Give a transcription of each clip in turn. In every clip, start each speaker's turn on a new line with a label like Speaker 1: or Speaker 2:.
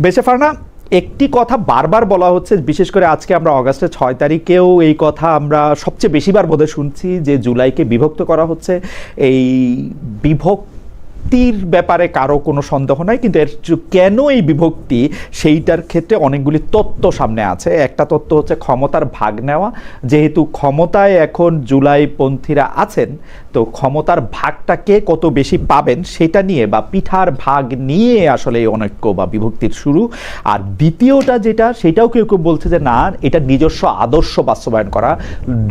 Speaker 1: বেঁচে ফারনা, একটি কথা বারবার বলা হচ্ছে, বিশেষ করে আজকে আমরা অগাস্টের 6 তারিখেও এই কথা আমরা সবচেয়ে বেশিবার বোধহয় শুনছি, যে জুলাইকে বিভক্ত করা হচ্ছে। এই বিভক্তির ব্যাপারে কারো কোনো সন্দেহ নাই, কিন্তু এর কেন এই বিভক্তি, সেইটার ক্ষেত্রে অনেকগুলি তত্ত্ব সামনে আছে। একটা তত্ত্ব হচ্ছে ক্ষমতার ভাগ নেওয়া। যেহেতু ক্ষমতায় এখন জুলাইপন্থীরা আছেন, তো ক্ষমতার ভাগটা কে কত বেশি পাবেন সেটা নিয়ে, বা পিঠার ভাগ নিয়ে আসলে এই অনৈক্য বা বিভক্তির শুরু। আর দ্বিতীয়টা যেটা, সেটাও কেউ কেউ বলছে যে না, এটা নিজস্ব আদর্শ বাস্তবায়ন করা।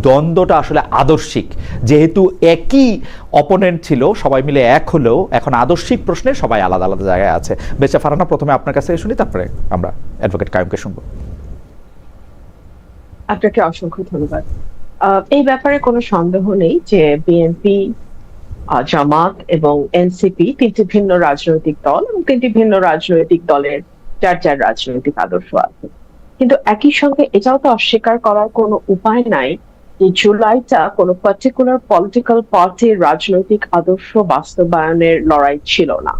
Speaker 1: দ্বন্দ্বটা আসলে আদর্শিক, যেহেতু একই অপোনেন্ট ছিল, সবাই মিলে এক হলেও এখন আদর্শিক প্রশ্নে সবাই আলাদা আলাদা জায়গায় আছে। বেঁচে ফারানা, প্রথমে আপনার কাছে শুনি, তারপরে আমরা অ্যাডভোকেট কাইয়ুমকে শুনবো।
Speaker 2: আপনাকে অসংখ্য ধন্যবাদ। এই ব্যাপারে কোনো সন্দেহ নেই যে বিএনপি, জামাত এবং এনসিপি তিনটি ভিন্ন রাজনৈতিক দল, এবং তিনটি ভিন্ন রাজনৈতিক দলের যার যার রাজনৈতিক আদর্শ আছে। কিন্তু একই সঙ্গে এটাও তো অস্বীকার করার কোনো উপায় নাই যে জুলাইটা কোনো পার্টিকুলার পলিটিক্যাল পার্টির রাজনৈতিক আদর্শ বাস্তবায়নের লড়াই ছিল না।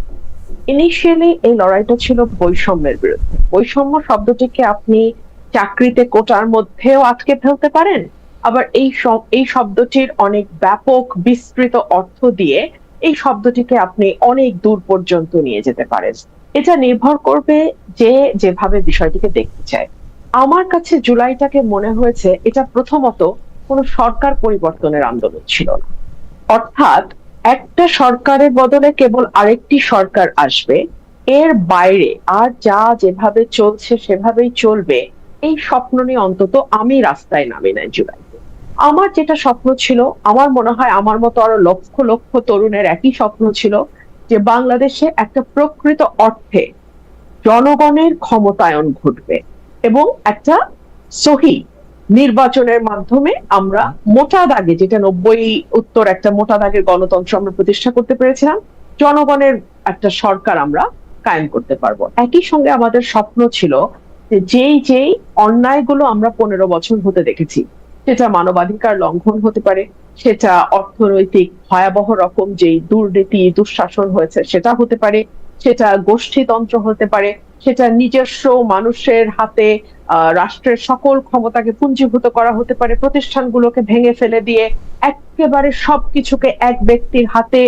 Speaker 2: ইনিশিয়ালি এই লড়াইটা ছিল বৈষম্যের বিরুদ্ধে। বৈষম্য শব্দটিকে আপনি চাকরিতে কোটার মধ্যেও আটকে ফেলতে পারেন, আবার এই শব্দটির অনেক ব্যাপক বিস্তৃত অর্থ দিয়ে এই শব্দটিকে আপনি অনেক দূর পর্যন্ত নিয়ে যেতে পারেন। এটা নির্ভর করবে যে যেভাবে বিষয়টিকে দেখতে চায়। আমার কাছে জুলাইটাকে মনে হয়েছে এটা প্রথমত কোনো সরকার পরিবর্তনের আন্দোলন ছিল না। অর্থাৎ একটা সরকারের বদলে কেবল আরেকটি সরকার আসবে, এর বাইরে আর যা যেভাবে চলছে সেভাবেই চলবে, এই স্বপ্ন নিয়ে অন্তত আমি রাস্তায় নামি নাই জুলাইতে। আমার যেটা স্বপ্ন ছিল, আমার মনে হয় আমার মতো আরো লক্ষ লক্ষ তরুণের একই স্বপ্ন ছিল, যে বাংলাদেশে একটা প্রকৃত অর্থে জনগণের ক্ষমতায়ন ঘটবে এবং একটা সহি নির্বাচনের মাধ্যমে আমরা মোটা দাগে, যেটা 90 উত্তর একটা মোটা দাগের গণতন্ত্র আমরা প্রতিষ্ঠা করতে পেরেছিলাম, জনগণের একটা সরকার আমরা কায়েম করতে পারবো। একই সঙ্গে আমাদের স্বপ্ন ছিল যে যেই যেই অন্যায়গুলো আমরা 15 বছর হতে দেখেছি, সেটা মানবাধিকার লঙ্ঘন হতে পারে, সেটা অর্থনৈতিক ভয়াবহ রকম যেই দুর্নীতি দুঃশাসন হয়েছে সেটা হতে পারে, সেটা গোষ্ঠীতন্ত্র হতে পারে, সেটা নিজস্ব মানুষের হাতে রাষ্ট্রের সকল ক্ষমতাকে পুঞ্জীভূত করা হতে পারে, প্রতিষ্ঠানগুলোকে ভেঙে ফেলে দিয়ে একেবারে সবকিছুকে এক ব্যক্তির হাতে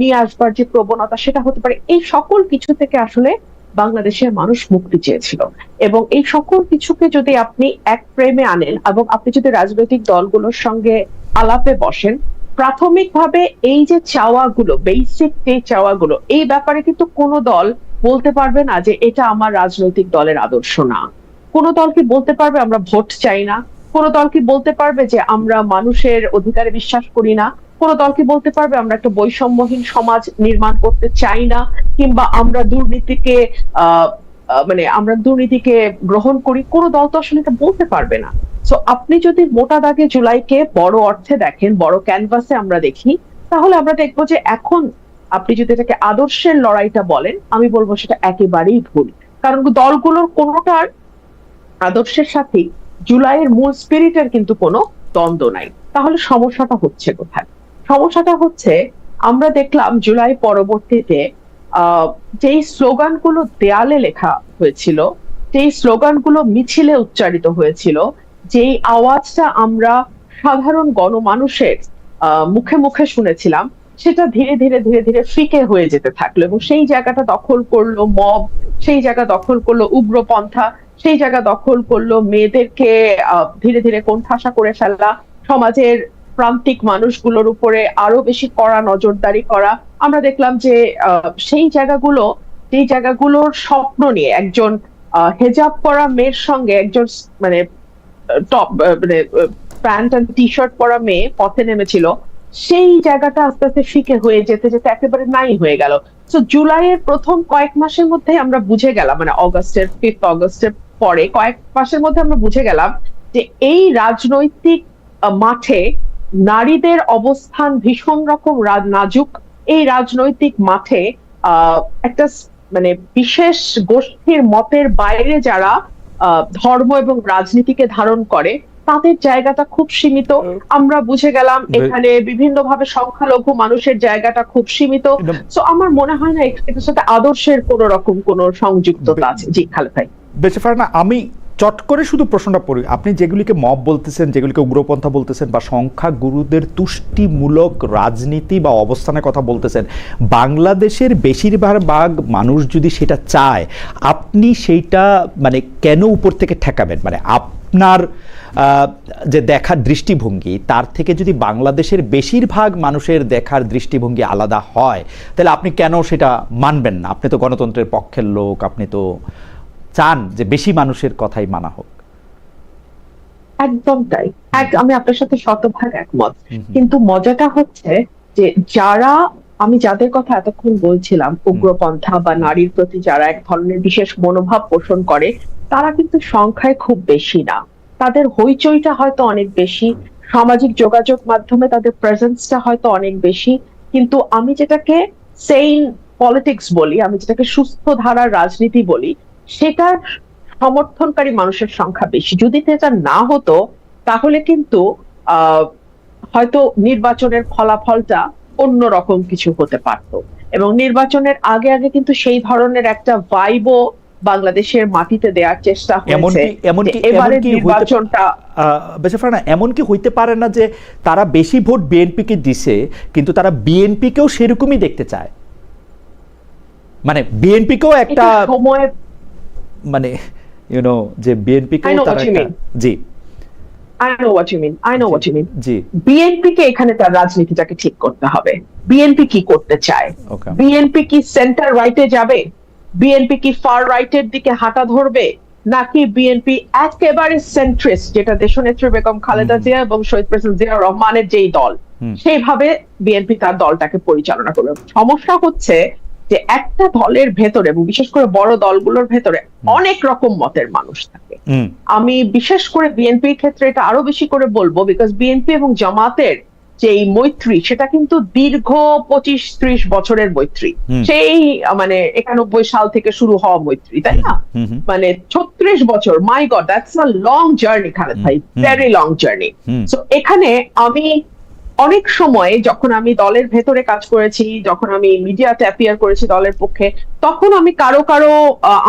Speaker 2: নিয়ে আসবার যে প্রবণতা, সেটা হতে পারে। এই সকল কিছু থেকে আসলে বাংলাদেশের মানুষ মুক্তি চেয়েছিল, এবং এই সকল কিছুকে যদি আপনি এক ফ্রেমে আনেন এবং আপনি যদি রাজনৈতিক দলগুলোর সঙ্গে আলাপে বসেন, প্রাথমিকভাবে এই যে চাওয়াগুলো, বেসিক যে চাওয়াগুলো, এই ব্যাপারে কিন্তু কোনো দল বলতে পারবে না যে এটা আমার রাজনৈতিক দলের আদর্শ না। কোন দল কি বলতে পারবে আমরা ভোট চাই না? কোন দল কি বলতে পারবে যে আমরা মানুষের অধিকারে বিশ্বাস করি না? কোন দল কি বলতে পারবে আমরা একটা বৈষম্যহীন সমাজ নির্মাণ করতে চাই না, কিংবা আমরা দুর্নীতিকে আহ মানে আমরা দুর্নীতিকে গ্রহণ করি? কোন দল তো আসলে এটা বলতে পারবে না। সো আপনি যদি মোটা দাগে জুলাইকে বড় অর্থে দেখেন, বড় ক্যানভাসে আমরা দেখি, তাহলে আমরা দেখবো যে এখন আপনি যদি এটাকে আদর্শের লড়াইটা বলেন, আমি বলবো সেটা একেবারেই ভুল। কারণ দলগুলোর কোনোটার আদর্শের সাথে জুলাইয়ের মূল স্পিরিটের কিন্তু কোনো দ্বন্দ্ব নাই। তাহলে সমস্যাটা হচ্ছে কোথায়? সমস্যাটা হচ্ছে, আমরা দেখলাম জুলাই পরবর্তীতে যেই স্লোগানগুলো দেয়ালে লেখা হয়েছিল, যেই স্লোগানগুলো মিছিলে উচ্চারিত হয়েছিল, যেই আওয়াজটা আমরা সাধারণ গণমানুষের মুখে মুখে শুনেছিলাম, সেটা ধীরে ধীরে ধীরে ধীরে ফিকে হয়ে যেতে থাকলো, এবং সেই জায়গাটা দখল করলো মব, সেই জায়গা দখল করলো উগ্রপন্থা, সেই জায়গা দখল করলো মেয়েদেরকে ধীরে ধীরে কোণঠাসা করে ফেলা, সমাজের প্রান্তিক মানুষগুলোর উপরে আরো বেশি কড়া নজরদারি করা। আমরা দেখলাম যে সেই জায়গাগুলো, যেই জায়গাগুলোর স্বপ্ন নিয়ে একজন হেজাব পরা মেয়ের সঙ্গে একজন মানে টপ মানে প্যান্ট এন্ড টি শার্ট পরা মেয়ে পথে নেমেছিল, সেই জায়গাটা আস্তে আস্তে ফিকে হয়ে যেতে যেতে একেবারে নাই হয়ে গেল। তো জুলাইয়ের প্রথম কয়েক মাসের মধ্যে আমরা বুঝে গেলাম, মানে অগস্টের 5 অগস্টের পরে কয়েক মাসের মধ্যে আমরা বুঝে গেলাম যে এই রাজনৈতিক মাঠে নারীদের অবস্থান ভীষণ রকম নাজুক। এই রাজনৈতিক মাঠে একটা মানে বিশেষ গোষ্ঠীর মতের বাইরে যারা ধর্ম এবং রাজনীতিকে ধারণ করে, তাদের জায়গাটা খুব সীমিত। আমরা বুঝে গেলাম এখানে বিভিন্নভাবে সংখ্যালঘু মানুষের জায়গাটা খুব সীমিত। সো আমার মনে হয় না এটার সাথে আদর্শের কোন রকম কোন সংযুক্ততা আছে। জি খালেদ ভাই।
Speaker 1: বেঁচে ফারহানা, আমি চট করে শুধু প্রশ্নটা পড়ি, আপনি যেগুলিকে মব বলতেছেন, যেগুলিকে উগ্রপন্থা বলতেছেন, বা সংখ্যাগুরুদের তুষ্টিমূলক রাজনীতি বা অবস্থানের কথা বলতেছেন, বাংলাদেশের বেশিরভাগ মানুষ যদি সেটা চায়, আপনি সেইটা মানে কেন উপর থেকে ঠেকাবেন? মানে আপনার যে দেখার দৃষ্টিভঙ্গি তার থেকে যদি বাংলাদেশের বেশিরভাগ মানুষের দেখার দৃষ্টিভঙ্গি আলাদা হয়, তাহলে আপনি কেন সেটা মানবেন না? আপনি তো গণতন্ত্রের পক্ষের লোক, আপনি তো চান যে বেশি মানুষের কথাই মানা হোক।
Speaker 2: একদম তাই, আমি আপনার সাথে শতভাগ একমত। কিন্তু মজাটা হচ্ছে যে আমি যাদের কথা এতক্ষণ বলছিলাম, উগ্রপন্থা বা নারীর প্রতি যারা এক ধরনের বিশেষ মনোভাব পোষণ করে, তারা কিন্তু সংখ্যায় খুব বেশি না। তাদের হইচইটা হয়তো অনেক বেশি, সামাজিক যোগাযোগ মাধ্যমে তাদের প্রেজেন্সটা হয়তো অনেক বেশি, কিন্তু আমি যেটাকে সেইন পলিটিক্স বলি, আমি যেটাকে সুস্থ ধারার রাজনীতি বলি, সেটার সমর্থনকারী মানুষের সংখ্যা বেশি। যদি এটা না হতো তাহলে কিন্তু হয়তো নির্বাচনের ফলাফলটা অন্যরকম কিছু হতে পারত। এবং নির্বাচনের আগে আগে কিন্তু সেই ধরনের একটা ভাইবও বাংলাদেশের মাটিতে দেওয়ার চেষ্টা হয়েছে। এবারে নির্বাচনটা
Speaker 1: বেঁচে ফারহানা, এমন কি হইতে পারে না যে তারা বেশি ভোট বিএনপিকে দিছে, কিন্তু তারা বিএনপিকেও সেরকমই দেখতে চায়? মানে বিএনপিকেও একটা
Speaker 2: সময়,
Speaker 1: মানে যে বিএনপিকেও তারা জি
Speaker 2: I know what you mean.
Speaker 1: জি,
Speaker 2: বিএনপিকে এখানে তার রাজনীতিটাকে ঠিক করতে হবে। বিএনপি কি করতে চায়? বিএনপি কি সেন্টার রাইটে যাবে? বিএনপি কি ফার রাইটের দিকে হাঁটা ধরবে? নাকি বিএনপি একেবারে সেন্ট্রিস্ট, যেটা দেশনেত্রী বেগম খালেদা জিয়া এবং শহীদ প্রেসিডেন্ট জিয়া রহমানের যেই দল, সেইভাবে বিএনপি তার দলটাকে পরিচালনা করবে? সমস্যা হচ্ছে যে একটা দলের ভেতরে, এবং বিশেষ করে বড় দলগুলোর ভেতরে অনেক রকম মতের মানুষ থাকে। আমি বিশেষ করে বিএনপির ক্ষেত্রে এটা আরো বেশি করে বলবো, বিকজ বিএনপি এবং জামাতের যে মৈত্রী, সেটা কিন্তু দীর্ঘ 25-30 বছরের মৈত্রী। সেই মানে 91 সাল থেকে শুরু হওয়া মৈত্রী, তাই না? মানে 36 বছর, my god, that's a long journey Khaled ভাই, ভেরি লং জার্নি। সো এখানে আমি অনেক সময় যখন আমি দলের ভেতরে কাজ করেছি, যখন আমি মিডিয়াতে অ্যাপিয়ার করেছি দলের পক্ষে, তখন আমি কারো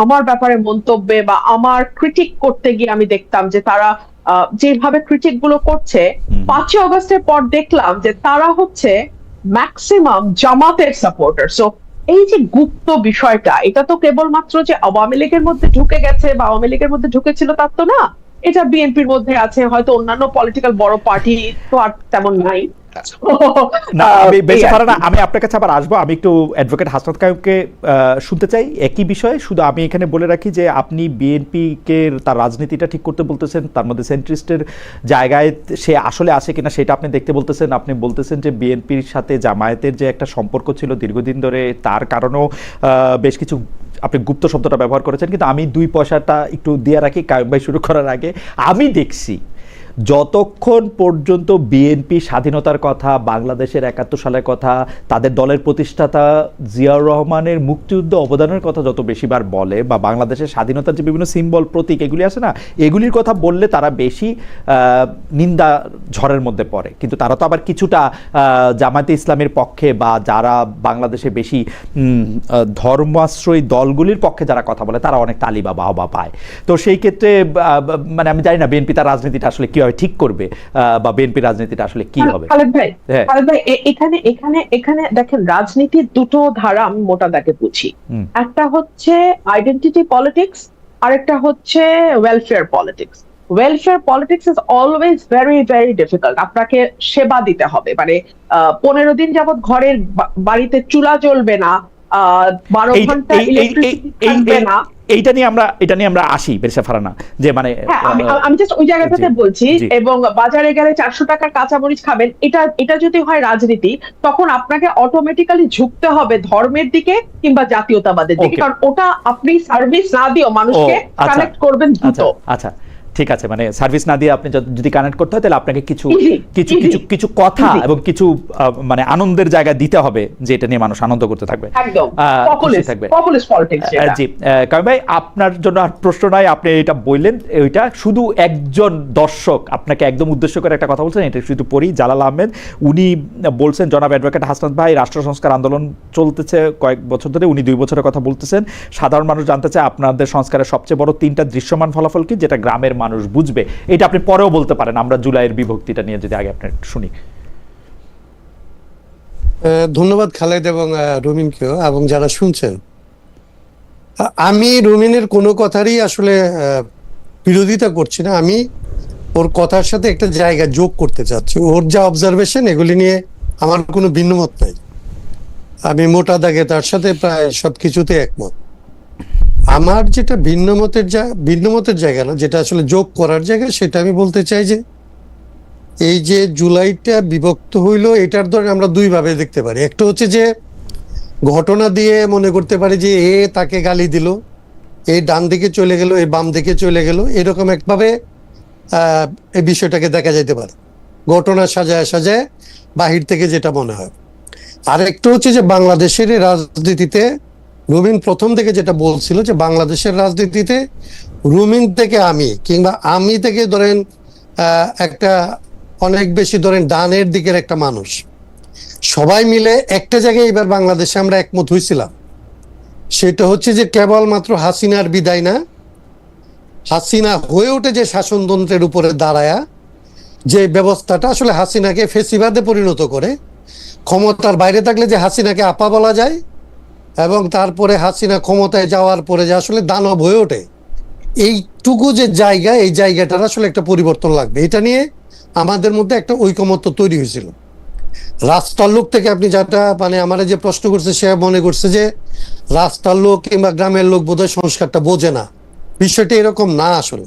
Speaker 2: আমার ব্যাপারে মন্তব্যে বা আমার ক্রিটিক করতে গিয়ে আমি দেখতাম যে তারা যেভাবে ক্রিটিক গুলো করছে, 5ই অগস্টের পর দেখলাম যে তারা হচ্ছে ম্যাক্সিমাম জামাতের সাপোর্টার। সো এই যে গুপ্ত বিষয়টা, এটা তো কেবলমাত্র যে আওয়ামী লীগের মধ্যে ঢুকে গেছে বা আওয়ামী লীগের মধ্যে ঢুকেছিল তার তো না, এটা বিএনপির মধ্যে আছে, হয়তো অন্যান্য পলিটিক্যাল বড় পার্টি তো আর তেমন নাই।
Speaker 1: আমি আপনার কাছে আবার আসবো। আমি একটু অ্যাডভোকেট হাসনাত কাইয়ুমকে শুনতে চাই একই বিষয়ে। শুধু আমি এখানে বলে রাখি যে আপনি বিএনপিকে তার রাজনীতিটা ঠিক করতে বলতেছেন, তার মধ্যে সেন্ট্রিস্টের জায়গায় সে আসলে আসে কিনা সেটা আপনি দেখতে বলতেছেন। আপনি বলতেছেন যে বিএনপির সাথে জামায়াতের যে একটা সম্পর্ক ছিল দীর্ঘদিন ধরে, তার কারণেও বেশ কিছু, আপনি গুপ্ত শব্দটা ব্যবহার করেছেন। কিন্তু আমি 2 পয়সাটা একটু দিয়ে রাখি কাইয়ুম ভাই শুরু করার আগে। আমি দেখছি যতক্ষণ পর্যন্ত বিএনপি স্বাধীনতার কথা, বাংলাদেশের 71 সালের কথা, তাদের দলের প্রতিষ্ঠাতা জিয়াউর রহমানের মুক্তিযুদ্ধ অবদানের কথা যত বেশিবার বলে, বা বাংলাদেশের স্বাধীনতার যে বিভিন্ন সিম্বল, প্রতীক এগুলি আছে না, এগুলির কথা বললে তারা বেশি নিন্দা ঝড়ের মধ্যে পড়ে। কিন্তু তারা তো আবার কিছুটা জামায়াতে ইসলামের পক্ষে, বা যারা বাংলাদেশে বেশি ধর্মাশ্রয়ী দলগুলির পক্ষে যারা কথা বলে, তারা অনেক তালি বা বাহবা পায়। তো সেই ক্ষেত্রে মানে আমি জানি না বিএনপি তার রাজনীতিটা আসলে কি ঠিক করবে, বা বিএনপি রাজনীতিটা আসলে কি হবে।
Speaker 2: খালেদ ভাই, এখানে দেখেন, রাজনীতির দুটো ধারা আমি মোটা দাগে বুঝি। একটা হচ্ছে আইডেন্টিটি পলিটিক্স, আরেকটা হচ্ছে welfare politics. Welfare politics is always very very difficult. আপনাকে সেবা দিতে হবে, মানে 15 দিন যাবত ঘরের বাড়িতে চুলা জ্বলবে না, 12 ঘন্টা ইলেকট্রিসিটি থাকবে না।
Speaker 1: এটা নিয়ে আমরা আসি বেরসা ফারহানা, যে মানে
Speaker 2: আমি জাস্ট ওই জায়গাটাতে বলছি। এবং বাজারে গেলে 400 টাকার কাঁচামরিচ খাবেন, এটা যদি হয় রাজনীতি, তখন আপনাকে অটোমেটিক্যালি ঝুঁকতে হবে ধর্মের দিকে কিংবা জাতীয়তাবাদের দিকে, কারণ ওটা আপনি সার্ভিস না দিও মানুষকে কানেক্ট করবেন দ্রুত।
Speaker 1: আচ্ছা, ঠিক আছে, মানে সার্ভিস না দিয়ে আপনি যদি কানেক্ট করতে হয় তাহলে আপনাকে কিছু
Speaker 2: Easy,
Speaker 1: কিছু
Speaker 2: easy,
Speaker 1: কিছু কিছু কথা
Speaker 2: easy।
Speaker 1: এবং কিছু মানে আনন্দের জায়গা দিতে হবে, যে এটা নিয়ে মানুষ আনন্দ করতে থাকবে,
Speaker 2: একদম
Speaker 1: খুশি থাকবে।
Speaker 2: পপুলিস্ট পলিটিক্স যেটা।
Speaker 1: জি কারণ ভাই আপনার জন্য আর প্রশ্ন নাই, আপনি এটা বললেন, ওইটা শুধু একজন দর্শক আপনাকে একদম উদ্দেশ্য করে একটা কথা বলছেন, এটা শুধু পড়ি। জালাল আহমেদ উনি বলছেন, জনাব অ্যাডভোকেট হাসনাত ভাই, রাষ্ট্র সংস্কার আন্দোলন চলতেছে কয়েক বছর ধরে, উনি 2 বছরের কথা বলতেছেন। সাধারণ মানুষ জানতে চায় আপনাদের সংস্কারের সবচেয়ে বড় 3টা দৃশ্যমান ফলাফল কি, যেটা গ্রামের মানুষ বুঝবে। এটা আপনি পরেও বলতে পারেন, আমরা জুলাইয়ের বিভক্তিটা নিয়ে যদি আগে আপনি শুনি।
Speaker 3: ধন্যবাদ খালেদ এবং রুমিনকেও এবং যারা শুনছেন। আমি রুমিনের কোনো কথারই আসলে বিরোধিতা করছি না, আমি ওর কথার সাথে একটা জায়গা যোগ করতে চাচ্ছি। ওর যা অবজারভেশন এগুলি নিয়ে আমার কোনো ভিন্নমত নাই, আমি মোটা দাগে তার সাথে প্রায় সবকিছুতে একমত। আমার যেটা ভিন্নমতের জায়গা না, যেটা আসলে যোগ করার জায়গা, সেটা আমি বলতে চাই যে এই যে জুলাইটা বিভক্ত হইলো, এটার ধরে আমরা 2 ভাবে দেখতে পারি। একটা হচ্ছে যে ঘটনা দিয়ে মনে করতে পারি যে এ তাকে গালি দিল, এই ডান দিকে চলে গেল, এই বাম দিকে চলে গেল, এরকম একভাবে এই বিষয়টাকে দেখা যেতে পারে, ঘটনা সাজায় সাজায় বাহির থেকে যেটা মনে হয়। আর একটা হচ্ছে যে বাংলাদেশের রাজনীতিতে রুমিন প্রথম থেকে যেটা বলছিল যে বাংলাদেশের রাজনীতিতে রুমিন থেকে আমি, কিংবা আমি থেকে ধরেন একটা অনেক বেশি ধরেন ডানের দিকের একটা মানুষ, সবাই মিলে একটা জায়গায় এবার বাংলাদেশে আমরা একমত হয়েছিলাম। সেটা হচ্ছে যে কেবলমাত্র হাসিনার বিদায় না, হাসিনা হয়ে ওঠে যে শাসনতন্ত্রের উপরে দাঁড়ায়া যে ব্যবস্থাটা আসলে হাসিনাকে ফেসিবাদে পরিণত করে, ক্ষমতার বাইরে থাকলে যে হাসিনাকে আপা বলা যায়, এবং তারপরে হাসিনা ক্ষমতায় যাওয়ার পরে যে আসলে দানব হয়ে ওঠে, এইটুকু যে জায়গা, এই জায়গাটার আসলে একটা পরিবর্তন লাগবে। এটা নিয়ে আমাদের মধ্যে একটা ঐকমত্য তৈরি হয়েছিল। রাস্তার লোক থেকে আপনি যেটা মানে আমার যে প্রশ্ন করছে, সে মনে করছে যে রাস্তার লোক কিংবা গ্রামের লোক বোধহয় সংস্কারটা বোঝে না। বিষয়টা এরকম না। আসলে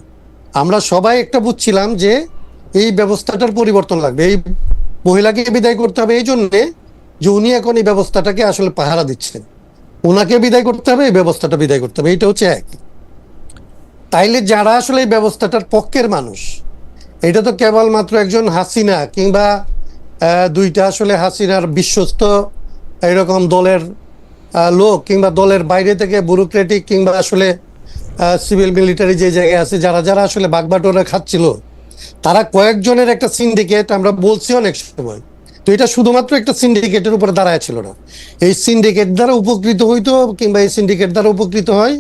Speaker 3: আমরা সবাই একটা বুঝছিলাম যে এই ব্যবস্থাটার পরিবর্তন লাগবে, এই মহিলাকে বিদায় করতে হবে এই জন্যে যে উনি এখন এই ব্যবস্থাটাকে আসলে পাহারা দিচ্ছেন, ওনাকে বিদায় করতে হবে, এই ব্যবস্থাটা বিদায় করতে হবে। এইটা হচ্ছে এক। তাইলে যারা আসলে এই ব্যবস্থাটার পক্ষের মানুষ, এটা তো কেবলমাত্র একজন হাসিনা কিংবা 2টা আসলে হাসিনার বিশ্বস্ত এরকম দলের লোক, কিংবা দলের বাইরে থেকে ব্যুরোক্রেটিক কিংবা আসলে সিভিল মিলিটারি যে জায়গায় আছে, যারা যারা আসলে বাগবাটোরা খাচ্ছিল, তারা কয়েকজনের একটা সিন্ডিকেট, আমরা বলছি অনেক সময়। তো এটা শুধুমাত্র একটা সিন্ডিকেটের উপরে দাঁড়ায় ছিল না, এই সিন্ডিকেট দ্বারা উপকৃত হইতো, কিংবা এই সিন্ডিকেট দ্বারা উপকৃত হয়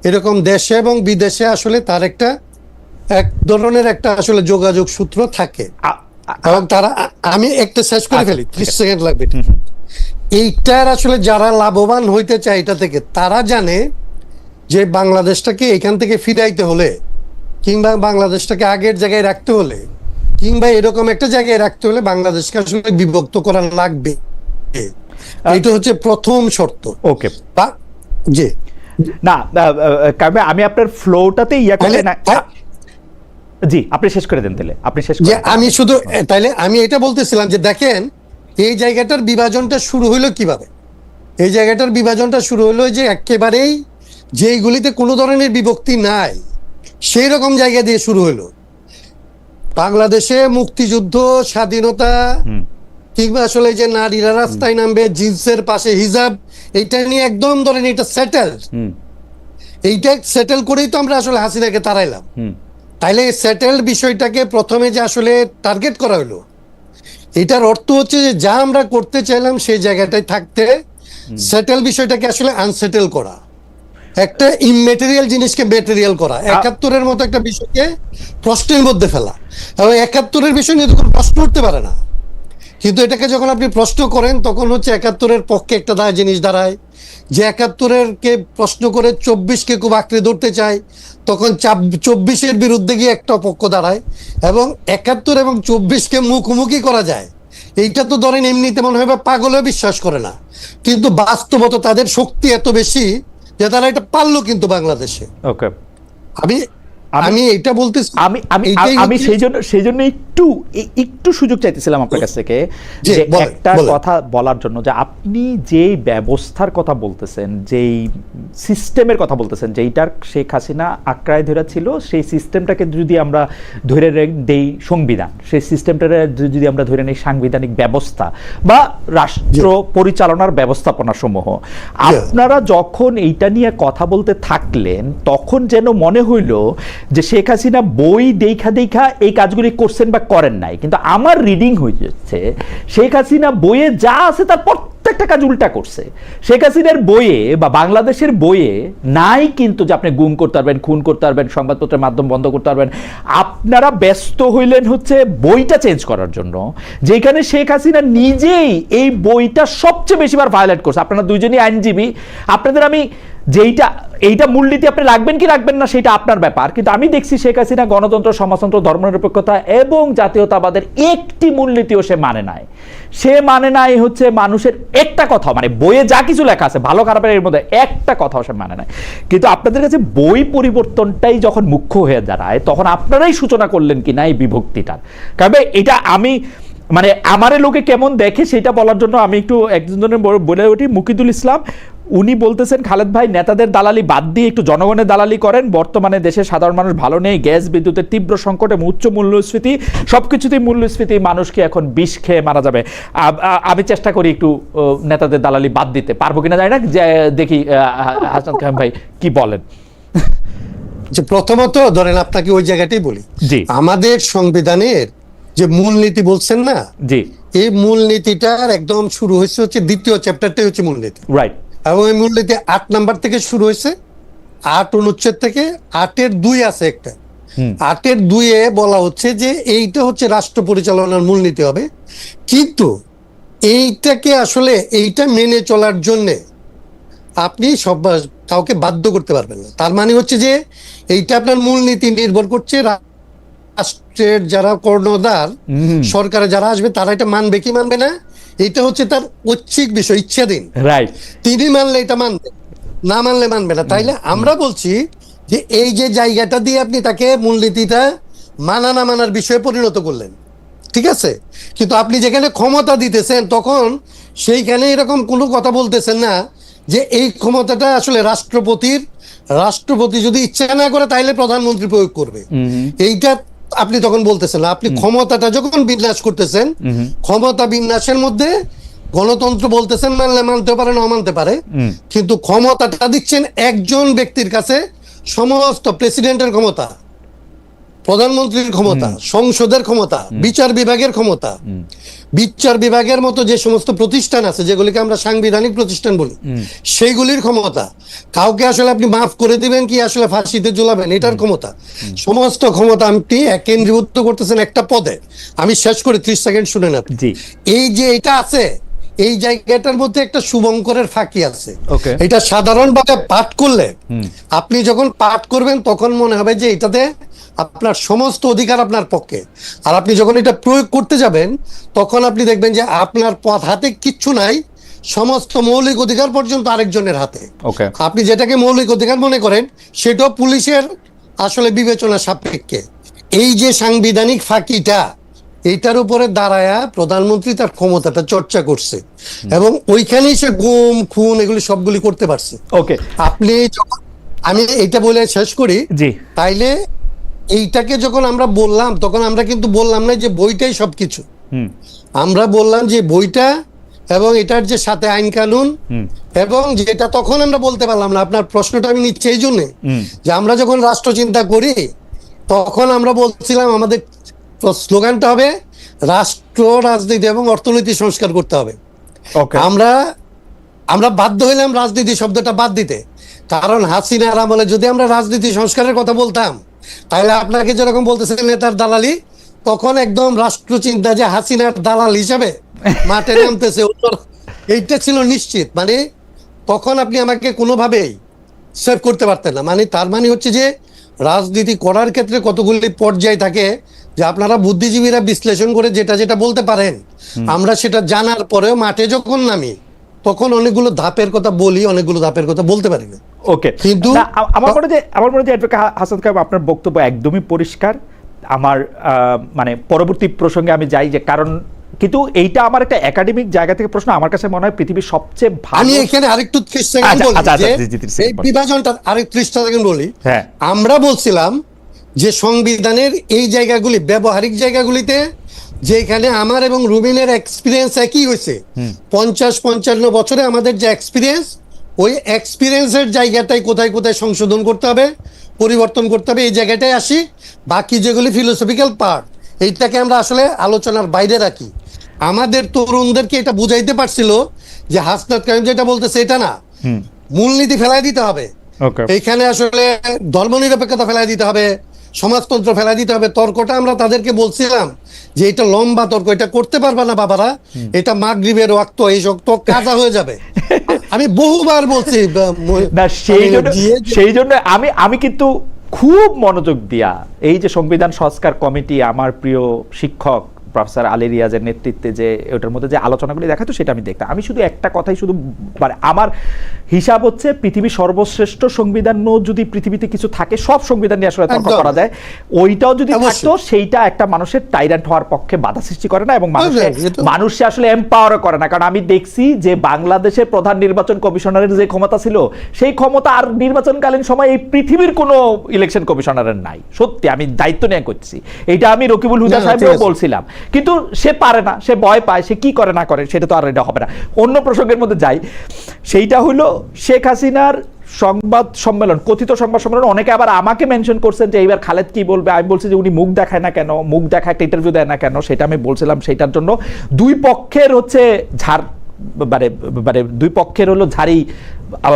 Speaker 3: এরকম দেশে এবং বিদেশে আসলে তার একটা এক ধরনের একটা আসলে যোগাযোগ সূত্র থাকে। এবং তারা, আমি একটা শেষ করে ফেলি, 30 সেকেন্ড লাগবে। এইটার আসলে যারা লাভবান হইতে চায় এটা থেকে, তারা জানে যে বাংলাদেশটাকে এখান থেকে ফিরাইতে হলে, কিংবা বাংলাদেশটাকে আগের জায়গায় রাখতে হলে, কিংবা এরকম একটা জায়গায় রাখতে হলে বাংলাদেশকে আসলে বিভক্ত করা লাগবে। এটা হচ্ছে প্রথম শর্ত।
Speaker 1: ওকে,
Speaker 3: জি
Speaker 1: না কারণ আমি আপনার ফ্লোটাতে ইয়া করে না। জি আপনি শেষ করে দেন তাহলে, আপনি শেষ
Speaker 3: যে আমি শুধু তাইলে আমি এটা বলতেছিলাম যে দেখেন এই জায়গাটার বিভাজনটা শুরু হইলো কিভাবে। এই জায়গাটার বিভাজনটা শুরু হলো যে একেবারেই যেইগুলিতে কোনো ধরনের বিভক্তি নাই সেই রকম জায়গা দিয়ে শুরু হলো। বাংলাদেশে মুক্তিযুদ্ধ, স্বাধীনতা, কিংবা আসলে যে নারীরা রাস্তায় নামবে, জিন্সের পাশে হিজাব, এইটা নিয়ে একদম ধরেন এটা সেটেল, এইটা সেটেল করেই তো আমরা আসলে হাসিনাকে তাড়াইলাম। তাইলে সেটেল বিষয়টাকে প্রথমে যে আসলে টার্গেট করা হলো, এটার অর্থ হচ্ছে যে যা আমরা করতে চাইলাম সেই জায়গাটায় থাকতে সেটেল বিষয়টাকে আসলে আনসেটেল করা, একটা ইমমেটেরিয়াল জিনিসকে মেটেরিয়াল করা, 71-এর মতো একটা বিষয়কে প্রশ্নের মধ্যে ফেলা। এবং 71-এর বিষয় নিয়ে তখন প্রশ্ন উঠতে পারে না, কিন্তু এটাকে যখন আপনি প্রশ্ন করেন তখন হচ্ছে 71-এর পক্ষে একটা জিনিস দাঁড়ায়। যে 71-এর কে প্রশ্ন করে 24-কে খুব আঁকড়ে ধরতে চায়, তখন 24-এর বিরুদ্ধে গিয়ে একটা পক্ষ দাঁড়ায়, এবং 71 এবং 24-কে মুখোমুখি করা যায়। এইটা তো ধরেন এমনিতে মনে হয় পাগলেও বিশ্বাস করে না, কিন্তু বাস্তবত তাদের শক্তি এত বেশি যে তারা এটা পারলো কিন্তু বাংলাদেশে।
Speaker 1: ওকে,
Speaker 3: আমি আমি এটা বলতেছি,
Speaker 1: আমি আমি
Speaker 3: এইটাই
Speaker 1: আমি
Speaker 3: হচ্ছে-
Speaker 1: সেই জন্য একটু সুযোগ চাইতেছিলাম আপনার কাছ থেকে
Speaker 3: জি,
Speaker 1: যে
Speaker 3: বলেন,
Speaker 1: একটা
Speaker 3: বলেন।
Speaker 1: কথা বলার জন্য, যে আপনি যেই ব্যবস্থার কথা বলতেছেন, যেই সিস্টেমের কথা বলতেছেন, যেইটার শেখ হাসিনা আঁকড়ায় ধরে ছিল, সেই সিস্টেমটাকে যদি আমরা ধরে দেই সংবিধান, সেই সিস্টেমটাকে যদি আমরা ধরে নেই সাংবিধানিক ব্যবস্থা বা রাষ্ট্র পরিচালনার ব্যবস্থাপনা সমূহ, আপনারা যখন এইটা নিয়ে কথা বলতে থাকলেন তখন যেন মনে হইল যে শেখ হাসিনা বই দেখা দেখা এই কাজগুলি করছেন বা করেন নাই, কিন্তু আমার রিডিং হয়েছে শেখ হাসিনা বইয়ে যা আছে তার প্রত্যেকটা কাজ উল্টা করছে। শেখ হাসিনার বইয়ে বা বাংলাদেশের বইয়ে নাই কিন্তু যে আপনি গুম করতে পারবেন, খুন করতে পারবেন, সংবাদপত্রের মাধ্যম বন্ধ করতে পারবেন। আপনারা ব্যস্ত হইলেন হচ্ছে বইটা চেঞ্জ করার জন্য, যেখানে শেখ হাসিনা নিজেই এই বইটা সবচেয়ে বেশিবার ভায়োলেট করছে। আপনারা দুইজনই আইনজীবী, আপনাদের আমি এইটা মূলনীতি আপনি রাখবেন কি রাখবেন না সেটা আপনার ব্যাপার, কিন্তু আমি দেখছি শেখ হাসিনা গণতন্ত্র, সমাজতন্ত্র, ধর্মনিরপেক্ষতা এবং জাতীয়তাবাদের একটি মূলনীতিও সে মানে নাই। সে মানে নাই হচ্ছে মানুষের একটা কথা, মানে বইয়ে যা কিছু লেখা আছে ভালো খারাপের এর মধ্যে একটা কথাও সে মানে নাই। কিন্তু আপনাদের কাছে বই পরিবর্তনটাই যখন মুখ্য হয়ে দাঁড়ায় তখন আপনারাই সূচনা করলেন কিনা এই বিভক্তিটার। কারণ এটা আমি মানে আমারে লোকে কেমন দেখে সেটা বলার জন্য আমি একটু একজনের বলে উঠি। মুকিদুল ইসলাম উনি বলতেছেন, খালেদ ভাই নেতাদের দালালি বাদ দিয়ে একটু জনগণের দালালি করেন। বর্তমানে দেশের সাধারণ মানুষ ভালো নেই, গ্যাস বিদ্যুতের তীব্র সংকট এবং উচ্চ মূল্যস্ফীতি, সবকিছুতেই মূল্যস্ফীতি, মানুষকে এখন বিষ খেয়ে মারা যাবে। আমি চেষ্টা করি একটু নেতাদের দালালি বাদ দিতে, পারবো কিনা জানি না, যে দেখি হাসান খান ভাই কি বলেন।
Speaker 3: যে প্রথমত ধরেন আপনাকে ওই জায়গাটাই বলি,
Speaker 1: জি,
Speaker 3: আমাদের সংবিধানের যে মূলনীতি বলছেন না,
Speaker 1: জি,
Speaker 3: এই মূলনীতিটার একদম শুরু হয়েছে হচ্ছে দ্বিতীয় চ্যাপ্টারটাই হচ্ছে মূলনীতি,
Speaker 1: রাইট,
Speaker 3: এবং এই মূলনীতি 8 নাম্বার থেকে শুরু হয়েছে। 8 অনুচ্ছেদ থেকে 8-এর 2 আছে একটা, 8-এর 2-এ বলা হচ্ছে যে এইটা হচ্ছে রাষ্ট্র পরিচালনার মূলনীতি হবে, কিন্তু এইটাকে আসলে এইটা মেনে চলার জন্যে আপনি কাউকে বাধ্য করতে পারবেন না। তার মানে হচ্ছে যে এইটা আপনার মূলনীতি নির্ভর করছে রাষ্ট্রের যারা কর্ণধার, সরকারে যারা আসবে তারা এটা মানবে কি মানবে না, এটা হচ্ছে তার ঐচ্ছিক বিষয়, ইচ্ছাধীন।
Speaker 1: রাইট,
Speaker 3: তিনি মানলে এটা মানবে, না মানলে মানবে না। তাইলে আমরা বলছি যে এই যে জায়গাটা দিয়ে আপনি তাকে মূলনীতিটা মানা না মানার বিষয়ে পরিণত করলেন, ঠিক আছে, কিন্তু আপনি যেখানে ক্ষমতা দিতেছেন তখন সেইখানে এরকম কোনো কথা বলতেছেন না যে এই ক্ষমতাটা আসলে রাষ্ট্রপতি যদি ইচ্ছা না করে তাইলে প্রধানমন্ত্রী প্রয়োগ করবে, এইটা আপনি তখন বলতেছেন না। আপনি ক্ষমতাটা যখন বিন্যাস করতেছেন, ক্ষমতা বিন্যাসের মধ্যে গণতন্ত্র বলতেছেন মানলে মানতে পারে না মানতে পারে, কিন্তু ক্ষমতাটা দিচ্ছেন একজন ব্যক্তির কাছে, সমস্ত প্রেসিডেন্টের ক্ষমতা, প্রধানমন্ত্রীর ক্ষমতা, সংসদের ক্ষমতা, বিচার বিভাগের ক্ষমতা, বিচার বিভাগের মতো যে সমস্ত প্রতিষ্ঠান আছে যেগুলিকে আমরা সাংবিধানিক প্রতিষ্ঠান বলি, সেইগুলির ক্ষমতা, কাউকে আসলে আপনি মাফ করে দিবেন কি আসলে ফাঁসিতে ঝুলাবেন এটার ক্ষমতা, সমস্ত ক্ষমতা আপনি কেন্দ্রীভূত করতেছেন একটা পদে। আমি শেষ করে 30 সেকেন্ড শুনে নেন।
Speaker 1: জি,
Speaker 3: এই যে এটা আছে, এই জায়গাটার মধ্যে একটা শুভঙ্করের ফাঁকি আছে।
Speaker 1: ওকে,
Speaker 3: এটা সাধারণভাবে পাঠ করলে, আপনি যখন পাঠ করবেন তখন মনে হবে যে এটাতে আপনার সমস্ত অধিকার আপনার পক্ষে, আর আপনি যখন এটা প্রয়োগ করতে যাবেন তখন আপনি দেখবেন যে আপনার হাতে কিচ্ছু নাই, সমস্ত মৌলিক অধিকার পর্যন্ত আরেকজনের হাতে।
Speaker 1: ওকে,
Speaker 3: আপনি যেটাকে মৌলিক অধিকার মনে করেন সেটাও পুলিশের আসলে বিবেচনা সাপেক্ষে। এই যে সাংবিধানিক ফাঁকিটা, এইটার উপরে দাঁড়ায়া প্রধানমন্ত্রী তার ক্ষমতাটা চর্চা করছে এবং ওইখানেই সে গুম খুন এগুলি সবগুলি করতে পারছে।
Speaker 1: ওকে,
Speaker 3: আপনি যখন, আমি এইটা বলে শেষ করি,
Speaker 1: জি,
Speaker 3: তাইলে এইটাকে যখন আমরা বললাম তখন আমরা কিন্তু বললাম না যে বইটাই সবকিছু, আমরা বললাম যে বইটা এবং এটার যে সাথে আইন কানুন, এবং যেটা তখন আমরা বলতে পারলাম না। আপনার প্রশ্নটা আমি নিচ্ছি এই জন্যে যে আমরা যখন রাষ্ট্র চিন্তা করি তখন আমরা বলছিলাম আমাদের স্লোগানটা হবে রাষ্ট্র, রাজনীতি এবং অর্থনীতি সংস্কার করতে হবে।
Speaker 1: ওকে,
Speaker 3: আমরা বাধ্য হইলাম রাজনীতি শব্দটা বাদ দিতে, কারণ হাসিনার আমলে যদি আমরা রাজনীতি সংস্কারের কথা বলতাম তাহলে আপনাকে যেরকম বলতেছেন নেতার দালালি, তখন একদম রাষ্ট্র চিন্তা যে হাসিনার দালাল হিসাবে মাঠে নামতেছে, এইটা ছিল নিশ্চিত। মানে তখন আপনি আমাকে কোনোভাবেই সেভ করতে পারতেন না। মানে তার মানে হচ্ছে যে রাজনীতি করার ক্ষেত্রে কতগুলি পর্যায় থাকে যে আপনারা বুদ্ধিজীবীরা বিশ্লেষণ করে যেটা যেটা বলতে পারেন, আমরা সেটা জানার পরেও মাঠে যখন নামি তখন অনেকগুলো ধাপের কথা বলি, অনেকগুলো ধাপের কথা বলতে পারি না।
Speaker 1: ওকে,
Speaker 3: কিন্তু
Speaker 1: আমার মনে হয় যে অ্যাডভোকেট হাসান কায়েম আপনার বক্তব্য একদমই পরিষ্কার। আমার মানে পরবর্তী প্রসঙ্গে আমি যাই, যে কারণ কিন্তু এইটা আমার একটা একাডেমিক জায়গা থেকে প্রশ্ন। আমার কাছে মনে হয় পৃথিবীর সবচেয়ে ভালো,
Speaker 3: আমি এখানে আরেকটু 30 সেকেন্ড বলি যে এই বিভাজনটা আরেক 30 সেকেন্ড বলি।
Speaker 1: হ্যাঁ,
Speaker 3: আমরা বলছিলাম যে সংবিধানের এই জায়গাগুলি, ব্যবহারিক জায়গাগুলিতে, যেখানে আমার এবং রুমিনের এক্সপিরিয়েন্স একই হয়েছে, 50-55 বছরে আমাদের যে এক্সপিরিয়েন্স, ওই এক্সপিরিয়েন্সের জায়গাটাই কোথায় কোথায় সংশোধন করতে হবে, পরিবর্তন করতে হবে, এই জায়গাটাই আসি। বাকি যেগুলি ফিলোসফিক্যাল পার্ট, এইটাকে আমরা আসলে আলোচনার বাইরে রাখি। আমাদের তরুণদেরকে এটা বুঝাইতে পারছিল যে হাসনাত কায়েম যেটা বলতেছে এটা না, মূলনীতি ফেলাই দিতে হবে, এইখানে আসলে ধর্মনিরপেক্ষতা ফেলাই দিতে হবে, সমাজতন্ত্র ফেলাই দিতে হবে। তর্কটা আমরা তাদেরকে বলছিলাম যে এটা লম্বা তর্ক, এটা করতে পারবে না বাবারা, এটা মাগরিবের ওয়াক্ত, এই শক্ত কাজা হয়ে যাবে। আমি বহুবার বলছি
Speaker 1: না, সেই জন্য আমি কিন্তু খুব মনোযোগ দিয়া এই যে সংবিধান সংস্কার কমিটি, আমার প্রিয় শিক্ষক প্রফেসর আলী রিয়াজের নেতৃত্বে যে ওটার মধ্যে যে আলোচনাগুলি দেখাতো সেটা আমি দেখতাম। আমি শুধু একটা কথাই, শুধু মানে আমার হিসাব হচ্ছে পৃথিবীর সর্বশ্রেষ্ঠ সংবিধান যদি পৃথিবীতে কিছু থাকে, সব সংবিধান নিয়ে আসলে তর্ক করা যায়, ওইটাও যদি থাকতো সেইটা একটা মানুষের টাইরান্ট হওয়ার পক্ষে বাধা সৃষ্টি করে না, এবং মানুষকে আসলে এম্পাওয়ার করে না। কারণ আমি দেখছি যে বাংলাদেশের প্রধান নির্বাচন কমিশনারের যে ক্ষমতা ছিল, সেই ক্ষমতা আর নির্বাচনকালীন সময় এই পৃথিবীর কোনো ইলেকশন কমিশনারের নাই। সত্যি আমি দায়িত্ব নিয়ে করছি, এইটা আমি রকিবুল হুদা সাহেবও বলছিলাম, কিন্তু সে পারে না, সে ভয় পায়, সে কি করে না করে সেটা তো আর এটা হবে না। অন্য প্রসঙ্গের মধ্যে যাই, সেইটা হলো শেখ হাসিনার সংবাদ সম্মেলন, কথিত সংবাদ সম্মেলন। অনেকে আবার আমাকে মেনশন করছেন যে এইবার খালেদ কি বলবে। আমি বলছি যে উনি মুখ দেখায় না কেন, মুখ দেখা একটা ইন্টারভিউ দেয় না কেন, সেটা আমি বলছিলাম। সেইটার জন্য দুই পক্ষের হচ্ছে দুই পক্ষের হলো ঝাড়ি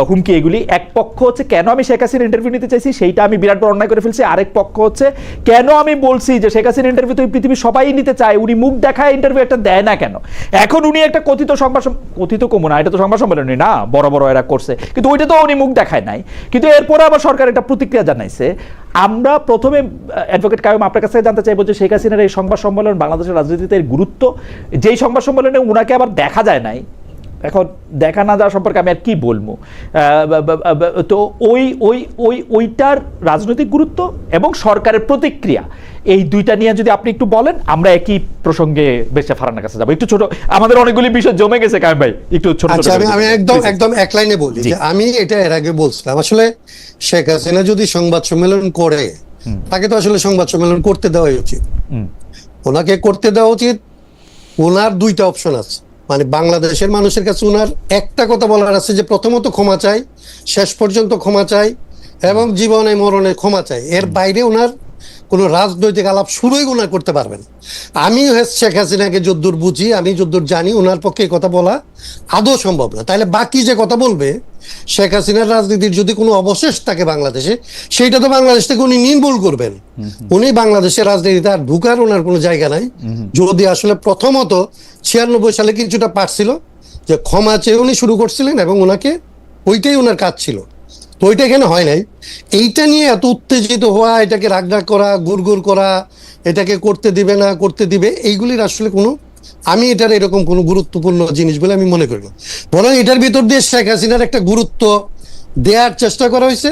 Speaker 1: হুমকি এগুলি। এক পক্ষ হচ্ছে কেন আমি শেখ হাসিনার ইন্টারভিউ নিতে চাইছি, সেইটা আমি বিরাট বড় অন্যায় করে ফেলছি। আরেক পক্ষ হচ্ছে কেন আমি বলছি যে শেখ হাসিনার ইন্টারভিউ তো পৃথিবী সবাই নিতে চায়, উনি মুখ দেখায় ইন্টারভিউ একটা দেয় না কেন। এখন উনি একটা কথিত কমুনা, এটা তো সংবাদ সম্মেলনই না, বড় বড় এরা করছে, কিন্তু ওইটা তো উনি মুখ দেখায় নাই। কিন্তু এরপরে আবার সরকার একটা প্রতিক্রিয়া জানাইছে। আমরা প্রথমে অ্যাডভোকেট কায়েম আপনার কাছে জানতে চাইবো যে শেখ হাসিনার এই সংবাদ সম্মেলন বাংলাদেশের রাজনীতিতে এর গুরুত্ব, যেই সংবাদ সম্মেলনে উনাকে আবার দেখা যায় নাই, এখন দেখা না যাওয়া সম্পর্কে আমি আর কি বলবো। তো ওইটার রাজনৈতিক গুরুত্ব এবং সরকারের প্রতিক্রিয়া, এই দুইটা নিয়ে যদি আপনি একটু বলেন, আমরা একই প্রসঙ্গে বেশে ফারানার কাছে যাবো। একটু ছোট, আমাদের অনেকগুলি বিষয় জমে গেছে কায়েম ভাই, একটু ছোট।
Speaker 3: আমি একদম এক লাইনে বলি যে আমি এটা এর আগে বলছিলাম, আসলে শেখ হাসিনা যদি সংবাদ সম্মেলন করে, তাকে তো আসলে সংবাদ সম্মেলন করতে দেওয়াই উচিত, ওনাকে করতে দেওয়া উচিত। ওনার দুইটা অপশন আছে, মানে বাংলাদেশের মানুষের কাছে ওনার একটা কথা বলার আছে যে প্রথমত ক্ষমা চাই, শেষ পর্যন্ত ক্ষমা চাই, এবং জীবনে মরণে ক্ষমা চাই। এর বাইরে ওনার কোনো রাজনৈতিক আলাপ শুরুই ওনার করতে পারবেন। আমি শেখ হাসিনাকে যদ্দূর বুঝি, আমি যদ্দূর জানি, ওনার পক্ষে কথা বলা আদৌ সম্ভব না। তাহলে বাকি যে কথা বলবে, শেখ হাসিনার রাজনীতির যদি কোনো অবশেষ থাকে বাংলাদেশে, সেইটা তো বাংলাদেশ থেকে উনি নির্মূল করবেন। উনি বাংলাদেশের রাজনীতিতে আর ঢুকার ওনার কোনো জায়গা নাই। যদি আসলে প্রথমত 96 সালে কিছুটা পারছিল যে ক্ষমা চেয়ে উনি শুরু করছিলেন, এবং ওনাকে ওইটাই ওনার কাজ ছিল, তো ওইটা এখানে হয় নাই। এইটা নিয়ে এত উত্তেজিত হওয়া, এটাকে রাগরাগ করা, গুড়গুড় করা, এটাকে করতে দিবে না করতে দিবে, এইগুলির আসলে কোনো, আমি এটার এরকম কোনো গুরুত্বপূর্ণ জিনিস বলে আমি মনে করি না। বরং এটার ভিতর দিয়ে শেখ হাসিনার একটা গুরুত্ব দেওয়ার চেষ্টা করা হয়েছে,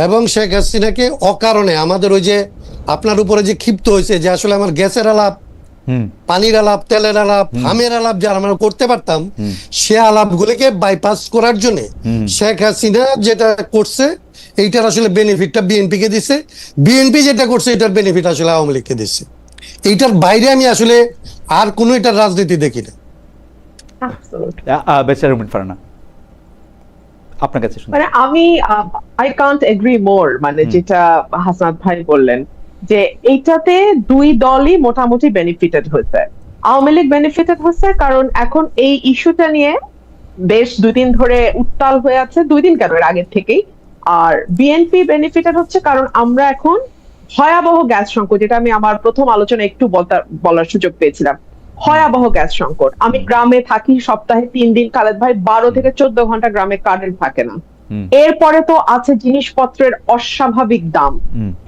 Speaker 3: এবং শেখ হাসিনাকে অকারণে আমাদের ওই যে আপনার উপরে যে ক্ষিপ্ত হয়েছে যে আসলে আমার গ্যাসের আলাপ, পানির আলাপ, তেলের আলাপ, হামের আলাপ যারা আমরা করতে পারতাম, সে আলাপগুলিকে বাইপাস করার জন্য শেখ হাসিনা যেটা করছে, এইটার আসলে বেনিফিটটা বিএনপি কে দিচ্ছে, বিএনপি যেটা করছে এটার বেনিফিট আসলে আওয়ামী লীগকে দিচ্ছে। এইটার বাইরে আমি আসলে আর কোনো এটার রাজনীতি দেখি না।
Speaker 1: আপনার কাছে
Speaker 2: মানে আমি আই কান্ট এগ্রি মোর, মানে যেটা হাসনাত ভাই বললেন যে এইটাতে দুই দলই মোটামুটি বেনিফিটেড হয়েছে। আওয়ামী লীগ বেনিফিটেড হচ্ছে কারণ এখন এই ইস্যুটা নিয়ে বেশ 2 দিন ধরে উত্তাল হয়ে আছে, 2 দিন কেন, এর আগের থেকেই। আর বিএনপি বেনিফিটেড হচ্ছে কারণ আমরা এখন ভয়াবহ গ্যাস সংকট, যেটা আমি আমার প্রথম আলোচনা একটু বলার সুযোগ পেয়েছিলাম, ভয়াবহ গ্যাস সংকট। আমি গ্রামে থাকি, সপ্তাহে 3 দিন খালেদ ভাই 12 থেকে 14 ঘন্টা গ্রামে কারেন্ট থাকে না। এরপরে তো আছে জিনিসপত্রের অস্বাভাবিক দাম,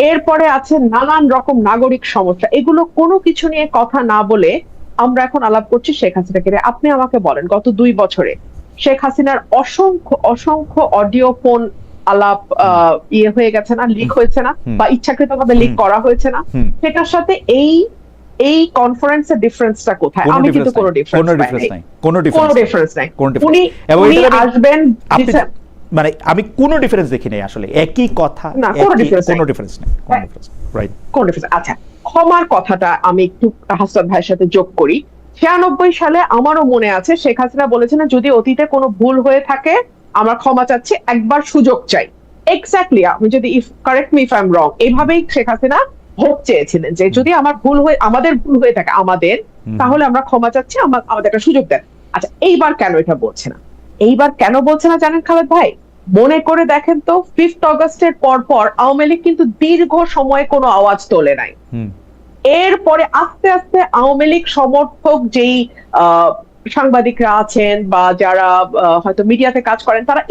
Speaker 2: এরপরে আছে নানান রকম নাগরিক সমস্যা। এগুলো কোনো কিছু নিয়ে কথা না বলে আমরা এখন আলাপ করছি শেখ হাসিনাকে। আপনি আমাকে বলেন, গত 2 বছরে শেখ হাসিনার অসংখ্য অসংখ্য অডিও ফোন আলাপ ইয়ে হয়ে গেছে না, লিক হয়েছে না, বা ইচ্ছাকৃতভাবে লিক করা হয়েছে না, সেটার সাথে এই কনফারেন্সের ডিফারেন্সটা কোথায়? আমি কিন্তু কোনো ডিফারেন্স নাই, কোনো ডিফারেন্স নাই। উনি আসবেন,
Speaker 1: মানে আমি কোনো ডিফারেন্স দেখি নাই আসলে, একই কথা,
Speaker 2: না কোনো ডিফারেন্স
Speaker 1: নেই, রাইট,
Speaker 2: কোন ডিফারেন্স। আচ্ছা, ক্ষমার কথাটা আমি একটু হাসনাত ভাইয়ের সাথে যোগ করি। 96 সালে আমারও মনে আছে শেখ হাসিনা বলেছেন, যদি অতীতে কোনো ভুল হয়ে থাকে আমরা ক্ষমা চাচ্ছি, একবার সুযোগ চাই। এক্স্যাক্টলি, আমি যদি correct me if I am রং, এইভাবেই শেখ হাসিনা ভোট চেয়েছিলেন যে যদি আমাদের ভুল হয়ে থাকে তাহলে আমরা ক্ষমা চাচ্ছি, আমাদের একটা সুযোগ দেন। আচ্ছা, এইবার কেন এটা বলছে না? এইবার কেন বলছে না জানেন খালেদ ভাই? মনে করে দেখেন তো, 5 অগস্টের পর আওয়ামী লীগ কিন্তু দীর্ঘ সময় কোনো আওয়াজ তোলে নাই। এরপরে আস্তে আস্তে আওয়ামী লীগ সমর্থক যেই সাংবাদিকরা আছেন বা যারা হয়তো মিডিয়াতে কাজ করেন, তারা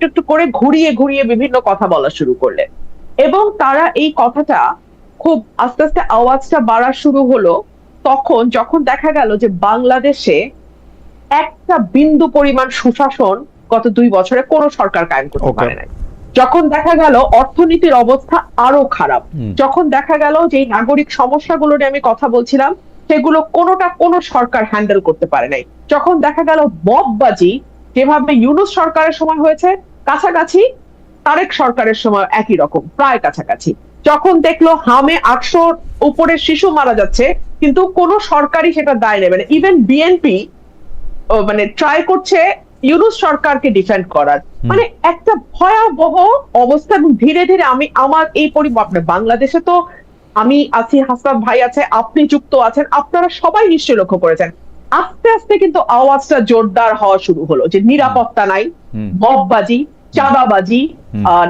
Speaker 2: একটু করে ঘুরিয়ে বিভিন্ন কথা বলা শুরু করলেন, এবং তারা এই কথাটা খুব আস্তে আস্তে আওয়াজটা বাড়া শুরু হলো তখন, যখন দেখা গেল যে বাংলাদেশে একটা বিন্দু পরিমাণ সুশাসন গত 2 বছরে কোন সরকার কায়েম করতে পারে নাই। যখন দেখা গেল অর্থনীতির অবস্থা আরো খারাপ, যখন দেখা গেল যে নাগরিক সমস্যাগুলো নিয়ে আমি কথা বলছিলাম সেগুলো কোন সরকার হ্যান্ডেল করতে পারে নাই, যখন দেখা গেল মববাজি যেভাবে ইউনূস সরকারের সময় হয়েছে কাছাকাছি, তারেক সরকারের সময় একই রকম প্রায় কাছাকাছি, যখন দেখলো হামে 800 উপরে শিশু মারা যাচ্ছে কিন্তু কোন সরকারই সেটা দায় নেবে না, ইভেন বিএনপি মানে ট্রাই করছে ইউনূস সরকারকে ডিফেন্ড করার, মানে একটা ভয়াবহ অবস্থা। এবং ধীরে ধীরে আমার এই বাংলাদেশে তো আমি আছি, হাসনাত ভাই আছে, আপনি যুক্ত আছেন, আপনারা সবাই নিশ্চয়ই লক্ষ্য করেছেন, আস্তে আস্তে কিন্তু আওয়াজটা জোরদার হওয়া শুরু হলো যে নিরাপত্তা নাই, মববাজি, চাঁদাবাজি,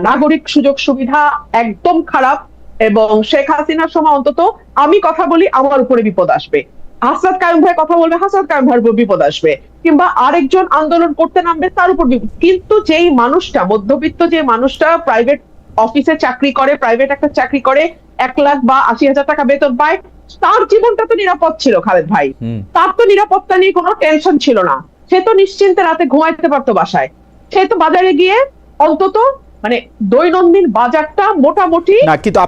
Speaker 2: নাগরিক সুযোগ সুবিধা একদম খারাপ, এবং শেখ হাসিনার সময় অন্তত আমি কথা বলি আমার উপরে বিপদ আসবে, হাসনাত কায়ুম ভাই কথা বলবে হাসনাত কায়ুম ভাইয়ের উপর বিপদ আসবে, কিংবা আরেকজন আন্দোলন করতে নামবে তার উপর বিপদ। কিন্তু যেই মানুষটা মধ্যবিত্ত, যে মানুষটা প্রাইভেট অফিসে চাকরি করে, প্রাইভেট একটা চাকরি করে, 1 লাখ বা 80,000 টাকা বেতন পায়, তার জীবনটা তো নিরাপদ ছিল খালেদ ভাই, তার তো নিরাপত্তা নিয়ে কোনো টেনশন ছিল না, সে তো নিশ্চিন্তে রাতে ঘুমাইতে পারতো বাসায়, সে তো বাজারে গিয়ে অন্তত মানে দৈনন্দিন বাজারটা মোটামুটি
Speaker 1: না। কিন্তু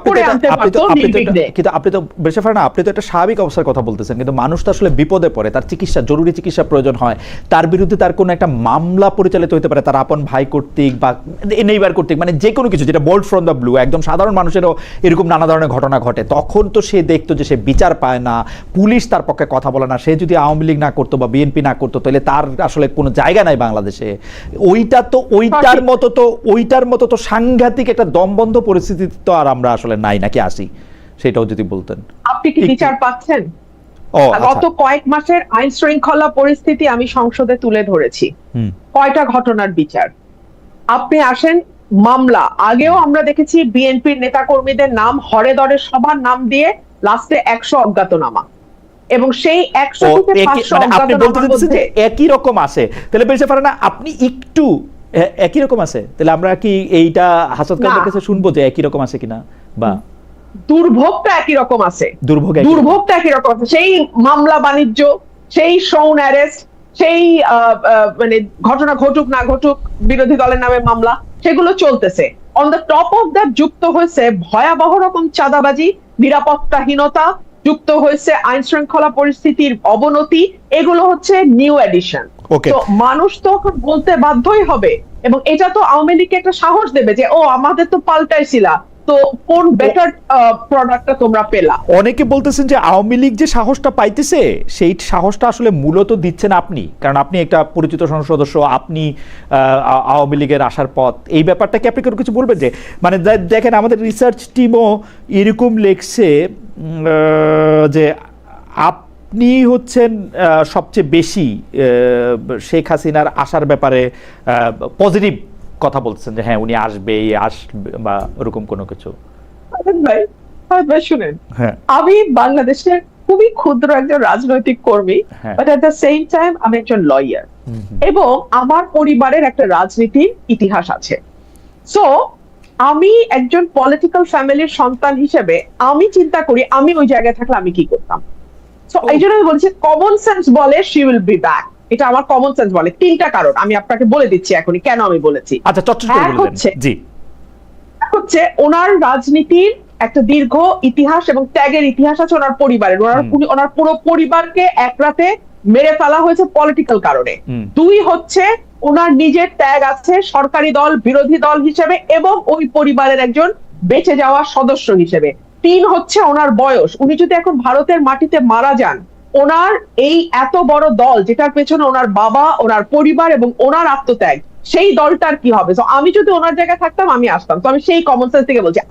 Speaker 1: আপনি তো বেশিরভাগ না, আপনি তো একটা স্বাভাবিক অবস্থার কথা বলতেছেন, কিন্তু মানুষ তো আসলে বিপদে পড়ে, তার জরুরি চিকিৎসা প্রয়োজন হয়, তার বিরুদ্ধে তার কোনো একটা মামলা পরিচালিত হতে পারে, তার আপন ভাই কর্তৃক বা নেইবার কর্তৃক, মানে যে কোনো কিছু যেটা বোল্ড ফ্রম দ্য ব্লু, একদম সাধারণ মানুষেরও এরকম নানা ধরনের ঘটনা ঘটে, তখন তো সে দেখতো যে সে বিচার পায় না, পুলিশ তার পক্ষে কথা বলে না, সে যদি আওয়ামী লীগ না করতো বা বিএনপি না করতো তাহলে তার আসলে কোনো জায়গা নাই বাংলাদেশে। ওইটার মতো তো সাংঘাতিক একটা দমবন্ধ পরিস্থিতি তো আর আমরা আসলে নাই, নাকি আসি, সেটাও যদি বলতেন।
Speaker 2: আপনি কি বিচার পাচ্ছেন? গত কয়েক মাসের আইন শৃঙ্খলা পরিস্থিতি আমি সংসদে তুলে ধরেছি, কয়টা ঘটনার বিচার? আপনি আসেন মামলা, আগেও আমরা দেখেছি বিএনপির নেতা কর্মীদের নাম হরে দরে সবার নাম দিয়ে লাস্টে 100 অজ্ঞাতনামা, এবং সেই 100 থেকে 500 অজ্ঞাতনামার মধ্যে
Speaker 1: একই রকম আসে, তাহলে বেশি পারে না আপনি একটু একই রকম আছে, তাহলে আমরা কি এইটা হাসনাত কায়ুমের কাছে শুনবো যে একই রকম আছে কিনা, বা
Speaker 2: দুর্ভোগটা একই রকম আছে, দুর্ভোগটা একই রকম আছে, সেই মামলা বাণিজ্য, সেই শোন অ্যারেস্ট, সেই মানে ঘটনা ঘটুক না ঘটুক বিরোধী দলের নামে মামলা, সেগুলো চলতেছে। On the top of that যুক্ত হয়েছে ভয়াবহ রকম চাঁদাবাজি, নিরাপত্তাহীনতা, যুক্ত হয়েছে আইন শৃঙ্খলা পরিস্থিতির অবনতি, এগুলো হচ্ছে নিউ এডিশন। তো মানুষ তো বলতে বাধ্যই হবে, এবং এটা তো আওয়ামী লীগকে একটা সাহস দেবে যে ও আমাদের তো পাল্টাইছিলা, তো কোন বেটার প্রোডাক্টটা তোমরা পেলা।
Speaker 1: অনেকে বলতেছেন যে আওয়ামী লীগ যে সাহসটা পাইতেছে সেই সাহসটা আসলে মূলত দিচ্ছেন আপনি, কারণ আপনি একটা পরিচিত সংসদ সদস্য, আপনি আওয়ামী লীগের আসার পথ, এই ব্যাপারটা কি আপনি কোনো কিছু বলবেন? যে মানে দেখেন আমাদের রিসার্চ টিমও এরকম লেখছে যে আপনি হচ্ছেন সবচেয়ে বেশি শেখ হাসিনার আসার ব্যাপারে পজিটিভ কথা বলছেন, যে হ্যাঁ উনি আসবে বা ওরকম কোনো কিছু।
Speaker 2: ভাই শুনেন, আমি বাংলাদেশের খুবই ক্ষুদ্র একজন রাজনৈতিক কর্মী, but at the same time আমি একজন লয়ার, এবং আমার পরিবারের একটা রাজনীতির ইতিহাস আছে। সো আমি একজন পলিটিক্যাল ফ্যামিলির সন্তান হিসেবে আমি চিন্তা করি আমি ওই জায়গায় থাকলে আমি কি করতাম। সো এই জন্য আমি বলছি কমন সেন্স বলে শি উইল বি ব্যাক, এটা আমার কমন সেন্স বলে। 3টা কারণ আমি আপনাকে বলে দিচ্ছি এখনই কেন আমি বলেছি।
Speaker 1: আচ্ছা, চটচট করে
Speaker 2: এক
Speaker 1: বলে দেন।
Speaker 2: হচ্ছে
Speaker 1: জি।
Speaker 2: হচ্ছে ওনার রাজনীতির একটা দীর্ঘ ইতিহাস এবং ত্যাগের ইতিহাস আছে ওনার পরিবারের। ওনার পুরো পরিবারকে এক রাতে মেরে ফেলা হয়েছে পলিটিক্যাল কারণে। 2 হচ্ছে ওনার নিজের ত্যাগ আছে সরকারি দল বিরোধী দল হিসেবে এবং ওই পরিবারের একজন বেঁচে যাওয়া সদস্য হিসেবে। 3 হচ্ছে ওনার বয়স। উনি যদি এখন ভারতের মাটিতে মারা যান, ওনার এই এত বড় দল যেটার পেছনে ওনার বাবা, ওনার পরিবার এবং ওনার আত্মত্যাগ, সেই দলটার কি হবে? তো আমি যদি ওনার জায়গায় থাকতাম আমি আসতাম। তো আমি সেই কমন সেন্স থেকে বলছি।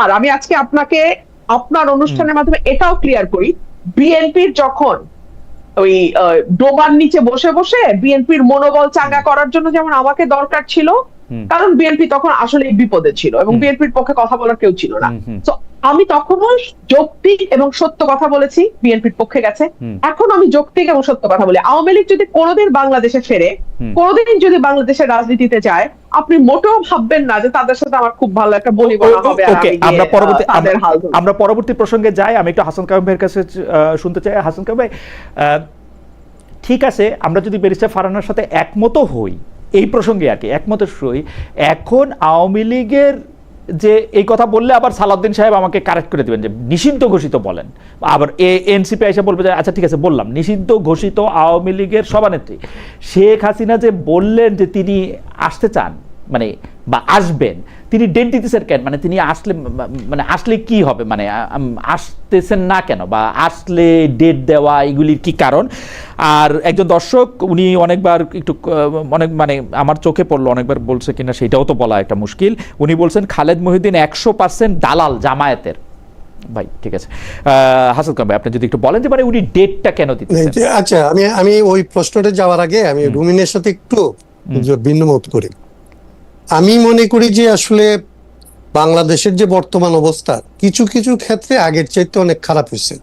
Speaker 2: আর আমি আজকে আপনাকে আপনার অনুষ্ঠানের মাধ্যমে এটাও ক্লিয়ার করি, বিএনপির যখন ওই ডোবার নিচে বসে বসে বিএনপির মনোবল চাঙ্গা করার জন্য যেমন আমাকে দরকার ছিল, কারণ বিএনপি তখন আসলে বিপদে ছিল এবং বিএনপির পক্ষে কথা বলার কেউ ছিল না। তো আমি তখনও যৌক্তিক এবং সত্য কথা বলেছি, বিএনপির পক্ষে গেছে। এখন আমি যৌক্তিক এবং সত্য কথা বলি। আওয়ামী লীগ যদি কোনোদিন বাংলাদেশে ফেরে, কোনোদিন যদি বাংলাদেশের রাজনীতিতে যায়, আপনি মোটেও ভাববেন না যে তাদের সাথে আমার খুব ভালো একটা বনিবনা হবে আর আমি
Speaker 1: আমরা পরবর্তী প্রসঙ্গে যাই। আমি একটু হাসান কাইম ভাইয়ের কাছে শুনতে চাই। হাসান কাইম ভাই, ঠিক আছে, আমরা যদি ব্যারিস্টার ফারহানার সাথে একমত হই এই প্রসঙ্গে আর কি, একমত হই, এখন আওয়ামী লীগের যে এই কথা বললে আবার সালাউদ্দিন সাহেব আমাকে কারেক্ট করে দিবেন যে নিষিদ্ধ ঘোষিত বলেন, আবার এনসিপি এসে বলবে যে আচ্ছা ঠিক আছে বললাম নিষিদ্ধ ঘোষিত আওয়ামী লীগের সভানেত্রী শেখ হাসিনা যে বললেন যে তিনি আসতে চান মানে বা আসবেন, তিনি ডেট দিতেছেন কেন? মানে তিনি আসলে মানে আসলে কি হবে, মানে আসতেছেন না কেন, বা আসলে ডেট দেওয়া এগুলির কি কারণ? আর একজন দর্শক উনি অনেকবার একটু অনেক মানে আমার চোখে পড়লো, অনেকবার বলছে কিনা সেটাও তো বলা একটা মুশকিল। উনি বলছেন খালেদ মহিউদ্দিন 100% দালাল জামায়াতের। ভাই ঠিক আছে, হাসান খান ভাই আপনি যদি একটু বলেন যে মানে উনি ডেটটা কেন দিতেছেন?
Speaker 3: আচ্ছা, আমি ওই প্রশ্নটা যাওয়ার আগে আমি রুমিনের সাথে একটু ভিন্নমত করি। আমি মনে করি যে আসলে বাংলাদেশের যে বর্তমান অবস্থা কিছু কিছু ক্ষেত্রে আগের চাইতে অনেক খারাপ হয়েছে।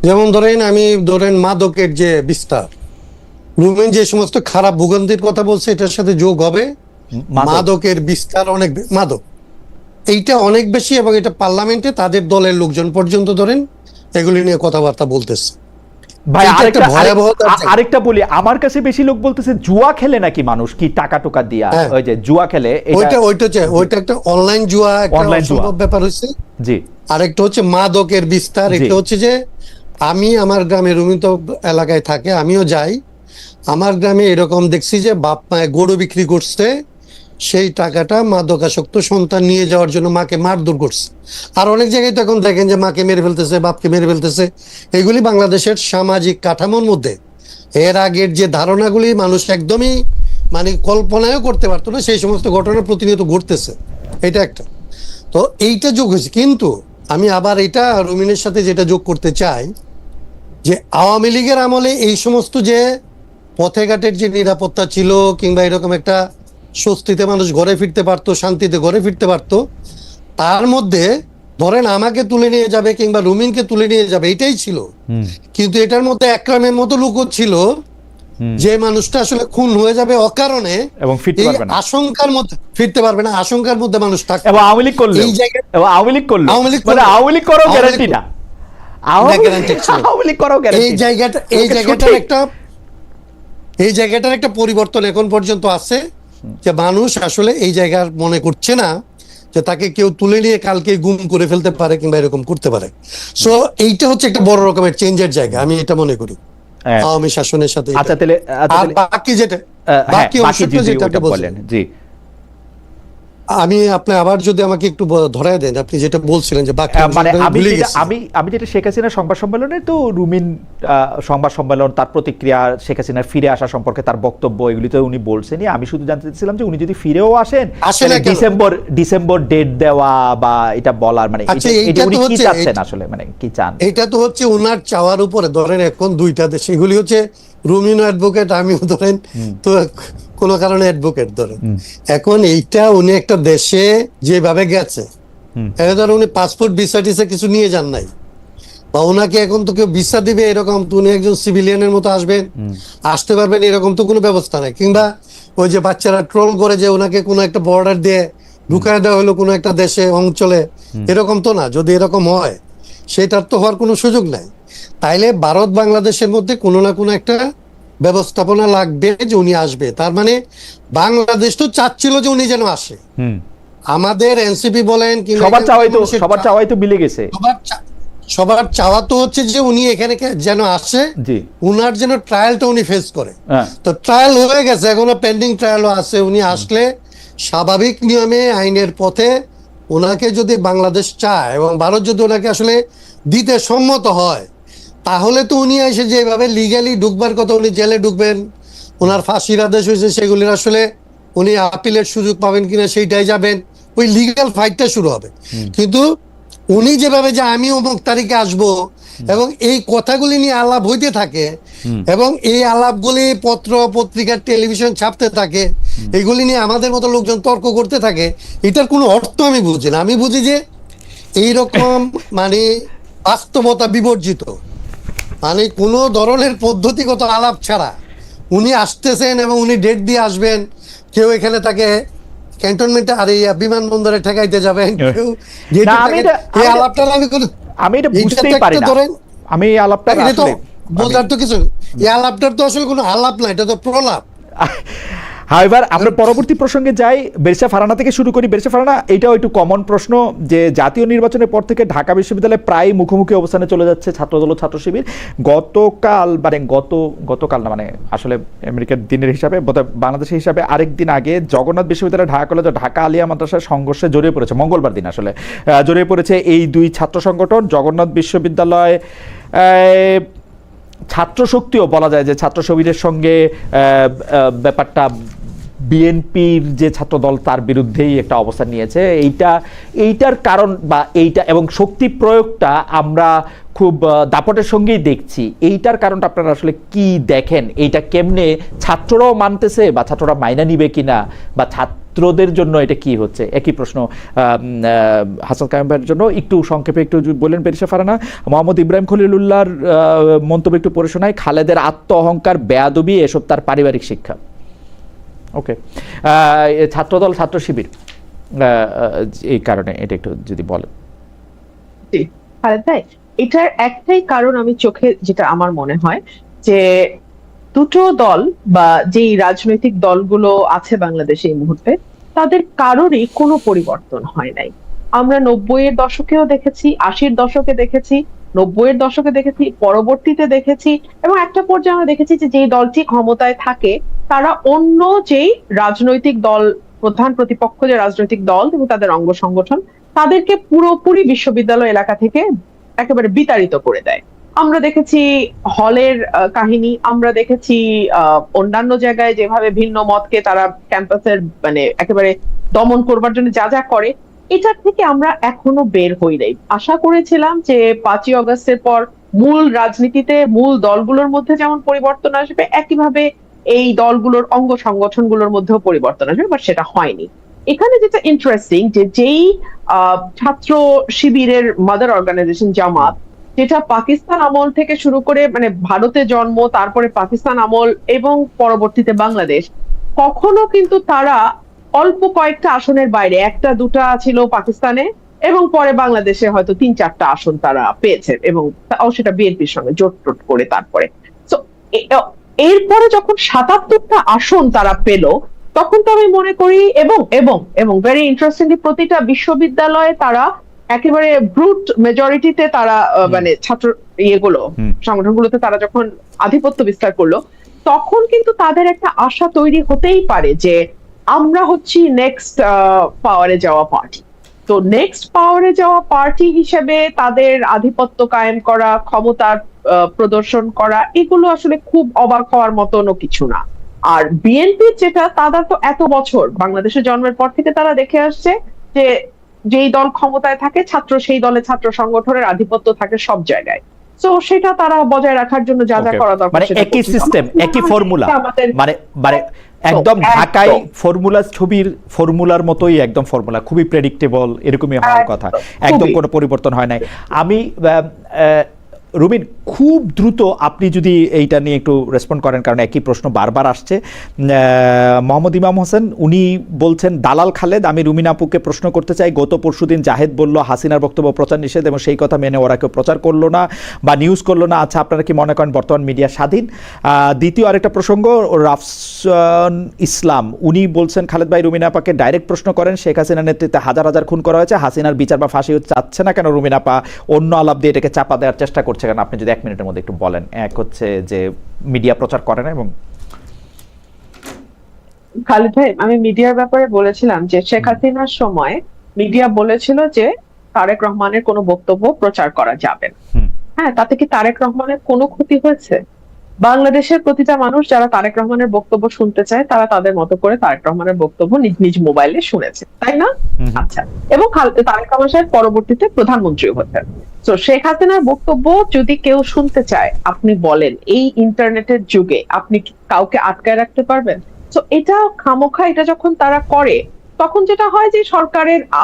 Speaker 3: যেমন ধরেন মাদকের যে বিস্তার, রুমিন যে সমস্ত খারাপ ভোগান্তির কথা বলছে এটার সাথে যোগ হবে মাদকের বিস্তার, মাদক এইটা অনেক বেশি, এবং এটা পার্লামেন্টে তাদের দলের লোকজন পর্যন্ত ধরেন এগুলি নিয়ে কথাবার্তা বলতেছে।
Speaker 1: ভাই আরেকটা বলি, আমার কাছে বেশি লোক বলতেছে জুয়া খেলে নাকি মানুষ, কি টাকা টোকা দিয়া ওই যে জুয়া খেলে,
Speaker 3: ওইটা একটা অনলাইন জুয়া, একটা অসম্ভব ব্যাপার হচ্ছে। জি, আরেকটা হচ্ছে মাদকের বিস্তার। এটা হচ্ছে যে আমি আমার গ্রামে, রুমিন তো এলাকায় থাকে, আমিও যাই, আমার গ্রামে এরকম দেখছি যে বাপ মায়ে গরু বিক্রি করছে, সেই টাকাটা মাদকাসক্ত সন্তান নিয়ে যাওয়ার জন্য মাকে মারধর করছে। আর অনেক জায়গায় তো এখন দেখেন যে মাকে মেরে ফেলতেছে, বাপকে মেরে ফেলতেছে। এগুলি বাংলাদেশের সামাজিক কাঠামোর মধ্যে এর আগের যে ধারণাগুলি মানুষ একদমই মানে কল্পনাও করতে পারতো না, সেই সমস্ত ঘটনা প্রতিনিয়ত ঘটতেছে। এটা একটা, তো এইটা যোগ হয়েছে। কিন্তু আমি আবার এটা রুমিনের সাথে যেটা যোগ করতে চাই যে আওয়ামী লীগের আমলে এই সমস্ত যে পথে ঘাটের যে নিরাপত্তা ছিল, কিংবা এরকম একটা স্বস্তিতে মানুষ ঘরে ফিরতে পারতো, শান্তিতে ঘরে ফিরতে পারতো, তার মধ্যে ধরেন আমাকে তুলে নিয়ে যাবে কিংবা রুমিনকে তুলে নিয়ে যাবে এটাই ছিল। কিন্তু এটার মধ্যে একরামের মতো লোক ছিল যে মানুষটা আসলে খুন হয়ে যাবে অকারণে এবং আশঙ্কার মধ্যে ফিরতে পারবে না, আশঙ্কার মধ্যে মানুষ থাকবে। এবং আওয়ামী লীগ করলো, এই জায়গায় আওয়ামী লীগ করলো, মানে আওয়ামী লীগ করো গ্যারান্টি না, আওয়ামী লীগ করো গ্যারান্টি। এই জায়গাটার একটা পরিবর্তন এখন পর্যন্ত আছে, যে মানুষ আসলে এই জায়গার মনে করছে না যে তাকে কেউ তুলে নিয়ে কালকে গুম করে ফেলতে পারে কিংবা এরকম করতে পারে। সো এইটা হচ্ছে একটা বড় রকমের চেঞ্জের জায়গা, আমি এটা মনে করি আওয়ামী শাসনের সাথে।
Speaker 1: আচ্ছা তাহলে
Speaker 3: বাকি যেটা যেটা বললেন, জি আমি আপনি আবার যদি আমাকে একটু ধরায় দেন, আপনি যেটা বলছিলেন যে বাকি মানে আমি যেটা
Speaker 1: শেখ হাসিনার সংবাদ সম্মেলনে তো রুমিন সংবাদ সম্মেলন, তার প্রতিক্রিয়া, শেখ হাসিনার ফিরে আসা সম্পর্কে তার বক্তব্য, এগুলি তো উনি বলছেনই। আমি শুধু জানতে চাইছিলাম যে উনি যদি ফিরেও আসেন ডিসেম্বর ডেট দেওয়া বা এটা বলার মানে উনি কি চাচ্ছেন আসলে, মানে কি চান?
Speaker 3: এটা তো হচ্ছে ওনার চাওয়ার উপরে। ধরেন এখন দুইটা দেশ, এগুলি হচ্ছে রুমিন অ্যাডভোকেট, আমিও ধরেন তো কোনো কারণে অ্যাডভোকেট ধরেন। এখন এইটা উনি একটা দেশে যেভাবে গেছে, ধর উনি পাসপোর্ট ভিসা টিসা কিছু নিয়ে যান নাই, বা ওনাকে এখন তো কেউ ভিসা দিবে এরকম, তো উনি একজন সিভিলিয়ানের মতো আসবেন, আসতে পারবেন এরকম তো কোনো ব্যবস্থা নাই। কিংবা ওই যে বাচ্চারা ট্রোল করে যে ওনাকে কোনো একটা বর্ডার দিয়ে ঢুকায় দেওয়া হলো কোনো একটা দেশে অঞ্চলে, এরকম তো না। যদি এরকম হয় সেটার তো হওয়ার কোনো সুযোগ নাই। তাইলে ভারত বাংলাদেশের মধ্যে কোনো না কোনো একটা ব্যবস্থাপনা লাগবে যে উনি আসবে। তার মানে বাংলাদেশ তো চাচ্ছিল যে উনি যেন আসে।
Speaker 1: হুম।
Speaker 3: আমাদের এনসিপি বলেন কিংবা
Speaker 1: সবার চাওয়াই তো মিলে গেছে।
Speaker 3: সবার চাওয়া তো হচ্ছে যে উনি এখানে যেন আসে,
Speaker 1: জি।
Speaker 3: উনার যেন ট্রায়ালটা উনি ফেস করে।
Speaker 1: হ্যাঁ।
Speaker 3: তো ট্রায়াল হয়ে গেছে, এখনো পেন্ডিং ট্রায়ালও আছে। উনি আসলে স্বাভাবিক নিয়মে আইনের পথে ওনাকে যদি বাংলাদেশ চায় এবং ভারত যদি ওনাকে আসলে দিতে সম্মত হয়, তাহলে তো উনি এসে যেভাবে লিগ্যালি ঢুকবার কথা, উনি জেলে ঢুকবেন, ওনার ফাঁসির আদেশ হয়েছে সেগুলির আসলে উনি আপিলের সুযোগ পাবেন কিনা সেইটাই যাবেন, ওই লিগ্যাল ফাইটটা শুরু হবে। কিন্তু উনি যেভাবে যে আমি অমুক তারিখে আসবো এবং এই কথাগুলি নিয়ে আলাপ হইতে থাকে এবং এই আলাপগুলি পত্র পত্রিকা টেলিভিশন ছাপতে থাকে, এইগুলি নিয়ে আমাদের মতো লোকজন তর্ক করতে থাকে, এটার কোনো অর্থ আমি বুঝি না। আমি বুঝি যে এইরকম মানে বাস্তবতা বিবর্জিত, মানে কোনো ধরনের পদ্ধতিগত আলাপ ছাড়া উনি আসতেছেন এবং উনি ডেট দিয়ে আসবেন। কেউ এখানে তাকে ক্যান্টনমেন্টে আর এই বিমানবন্দরে ঠেকাইতে যাবেন, কেউ
Speaker 1: না, আমি এটা বুঝতেই পারি না। আমি এই আলাপটা
Speaker 3: বোঝার তো কিছু, এই আলাপটার তো আসলে কোনো আলাপ না, এটা তো প্রলাপ।
Speaker 1: এবার আমরা পরবর্তী প্রসঙ্গে যাই। বেরসা ফারানা থেকে শুরু করি। বেরসা ফারানা, এটাও একটু কমন প্রশ্ন যে জাতীয় নির্বাচনের পর থেকে ঢাকা বিশ্ববিদ্যালয়ে প্রায় মুখোমুখি অবস্থানে চলে যাচ্ছে ছাত্রদল ও ছাত্র শিবির। গতকাল না, মানে আসলে আমেরিকার দিনের হিসাবে বাংলাদেশের হিসাবে আরেক দিন আগে জগন্নাথ বিশ্ববিদ্যালয় ঢাকা কলেজ ও ঢাকা আলিয়া মাদ্রাসার সংঘর্ষে জড়িয়ে পড়েছে, মঙ্গলবার দিন আসলে জড়িয়ে পড়েছে এই দুই ছাত্র সংগঠন। জগন্নাথ বিশ্ববিদ্যালয় ছাত্র শক্তিও বলা যায় যে ছাত্র শিবিরের সঙ্গে ব্যাপারটা বিএনপির যে ছাত্র দল তার বিরুদ্ধেই একটা অবস্থান নিয়েছে। এইটার কারণ বা এইটা এবং শক্তি প্রয়োগটা আমরা খুব দাপটের সঙ্গেই দেখছি। এইটার কারণটা আপনারা আসলে কি দেখেন? এইটা কেমনে ছাত্ররাও মানতেছে বা ছাত্ররা মাইনা নিবে কিনা, বা ছাত্রদের জন্য এটা কি হচ্ছে? একই প্রশ্ন হাসান কায়েম ভাইয়ের জন্য। একটু সংক্ষেপে একটু বললেন বেরিসা ফারানা। মোহাম্মদ ইব্রাহিম খলিলুল্লাহর মন্তব্য একটু পড়ে শোনায়। খালেদের আত্ম অহংকার, বেয়াদবি, এসব তার পারিবারিক শিক্ষা। ওকে, ছাত্রদল ছাত্র শিবির এই কারণে এটা একটু যদি বলেন।
Speaker 2: ভাই, এটার একটাই কারণ আমি চোখে যেটা আমার মনে হয় যে দুটো দল বা যেই রাজনৈতিক দলগুলো আছে বাংলাদেশে এই মুহূর্তে, তাদের কারোরই কোনো পরিবর্তন হয় নাই। আমরা 90-এর দশকেও দেখেছি, 80-এর দশকে দেখেছি, 90-এর দশকে দেখেছি, পরবর্তীতে দেখেছি, এবং একটা পর্যায়ে আমরা দেখেছি যে যেই দলটি ক্ষমতায় থাকে তারা অন্য যেই রাজনৈতিক দল, প্রধান প্রতিপক্ষ যে রাজনৈতিক দল এবং তাদের অঙ্গ সংগঠন, তাদেরকে পুরোপুরি বিশ্ববিদ্যালয় এলাকা থেকে একেবারে বিতাড়িত করে দেয়। আমরা দেখেছি হলের কাহিনী, আমরা দেখেছি অন্যান্য জায়গায় যেভাবে ভিন্ন মতকে তারা ক্যাম্পাসের মানে একেবারে দমন করবার জন্য যা যা করে। এটার থেকে আমরা এখনো বের হই নাই। আশা করেছিলাম যে 5ই অগস্টের পর মূল রাজনীতিতে মূল দলগুলোর মধ্যে যেমন পরিবর্তন আসবে, একইভাবে এই দলগুলোর অঙ্গ সংগঠনগুলোর মধ্যেও পরিবর্তন আসবে, বাট সেটা হয়নি। এখানে যেটা ইন্টারেস্টিং যে যেই ছাত্র শিবিরের মাদার অর্গানাইজেশন জামাত, যেটা পাকিস্তান আমল থেকে শুরু করে মানে ভারতে জন্ম, তারপরে পাকিস্তান আমল এবং পরবর্তীতে বাংলাদেশ, কখনো কিন্তু তারা অল্প কয়েকটা আসনের বাইরে, একটা দুটা ছিল পাকিস্তানে এবং পরে বাংলাদেশে হয়তো 3-4টা আসন তারা পেয়েছে, এবং সেটা বিএনপির সঙ্গে জোট টোট করে। তারপরে এরপরে যখন 77টা আসন তারা পেল, তখন তো আমি মনে করি এবং এবং এবং ভেরি ইন্টারেস্টিংলি প্রতিটা বিশ্ববিদ্যালয়ে তারা একেবারে ব্রুট মেজরিটিতে তারা মানে ছাত্র সংগঠনগুলোতে তারা যখন আধিপত্য বিস্তার করলো, তখন কিন্তু তাদের একটা আশা তৈরি হতেই পারে যে আমরা হচ্ছি নেক্সট পাওয়ারে যাওয়া পার্টি। তো নেক্সট পাওয়ারে যাওয়া পার্টি হিসেবে তাদের আধিপত্য কায়েম করা, ক্ষমতার প্রদর্শন করা, এগুলো আসলে খুব অবাক হওয়ার মতনও কিছু না। আর বিএনপি যেটা, তারা তো এত বছর বাংলাদেশে জন্মের পর থেকে তারা দেখে আসছে যে যেই দল ক্ষমতায় থাকে ছাত্র সেই দলে ছাত্র সংগঠনের আধিপত্য থাকে সব জায়গায়। তো সেটা তারা বজায় রাখার জন্য যা যা করা দরকার,
Speaker 1: মানে একই সিস্টেম, একই ফর্মুলা, মানে একদম ঢাকায় ফর্মুলা, ছবির ফর্মুলার মতোই একদম ফর্মুলা, খুবই প্রেডিক্টেবল, এরকমই হওয়ার কথা, একদম কোনো পরিবর্তন হয় নাই। আমি রুমিন খুব দ্রুত আপনি যদি এইটা নিয়ে একটু রেসপন্ড করেন, কারণ একই প্রশ্ন বারবার আসছে। মোহাম্মদ ইমাম হোসেন উনি বলছেন, দালাল খালেদ, আমি রুমিন আপুকে প্রশ্ন করতে চাই, গত পরশুদিন জাহেদ বলল হাসিনার বক্তব্য প্রচার নিষেধ এবং সেই কথা মেনে ওরা কেউ প্রচার করলো না বা নিউজ করলো না। আচ্ছা, আপনারা কি মনে করেন বর্তমান মিডিয়া স্বাধীন? দ্বিতীয় আরেকটা প্রসঙ্গ, রাফসান ইসলাম উনি বলছেন, খালেদ ভাই রুমিন আপাকে ডাইরেক্ট প্রশ্ন করেন, শেখ হাসিনার নেতৃত্বে হাজার হাজার খুন করা হয়েছে, হাসিনার বিচার বা ফাঁসি চাচ্ছে না কেন রুমিন আপা? অন্য আলাপ দিয়ে এটাকে চাপা দেওয়ার চেষ্টা করছে কেন? আপনি যদি 1 মিনিটের মধ্যে একটু বলেন। এক হচ্ছে যে মিডিয়া প্রচার করে না, এবং
Speaker 2: খালিদ ভাই, আমি মিডিয়ার ব্যাপারে বলেছিলাম যে শেখ হাসিনার সময় মিডিয়া বলেছিল যে তারেক রহমানের কোনো বক্তব্য প্রচার করা যাবে না। হ্যাঁ, তাতে কি তারেক রহমানের কোনো ক্ষতি হয়েছে? বাংলাদেশের প্রতিটা মানুষ যারা তারেক রহমানের বক্তব্য শুনতে চায় তারা তাদের মতো করে তারেক রহমানের বক্তব্য নিজ নিজ মোবাইলে শুনেছে, তাই না? আচ্ছা, এবং তারেক রহমান সাহেব পরবর্তীতে প্রধানমন্ত্রী হতেন। তো শেখ হাসিনার বক্তব্য যদি কেউ শুনতে চায়, আপনি বলেন, এই ইন্টারনেটের যুগে আপনি কি কাউকে আটকায় রাখতে পারবেন? তো এটা খামোখা, এটা যখন তারা করে তখন যেটা হয় যে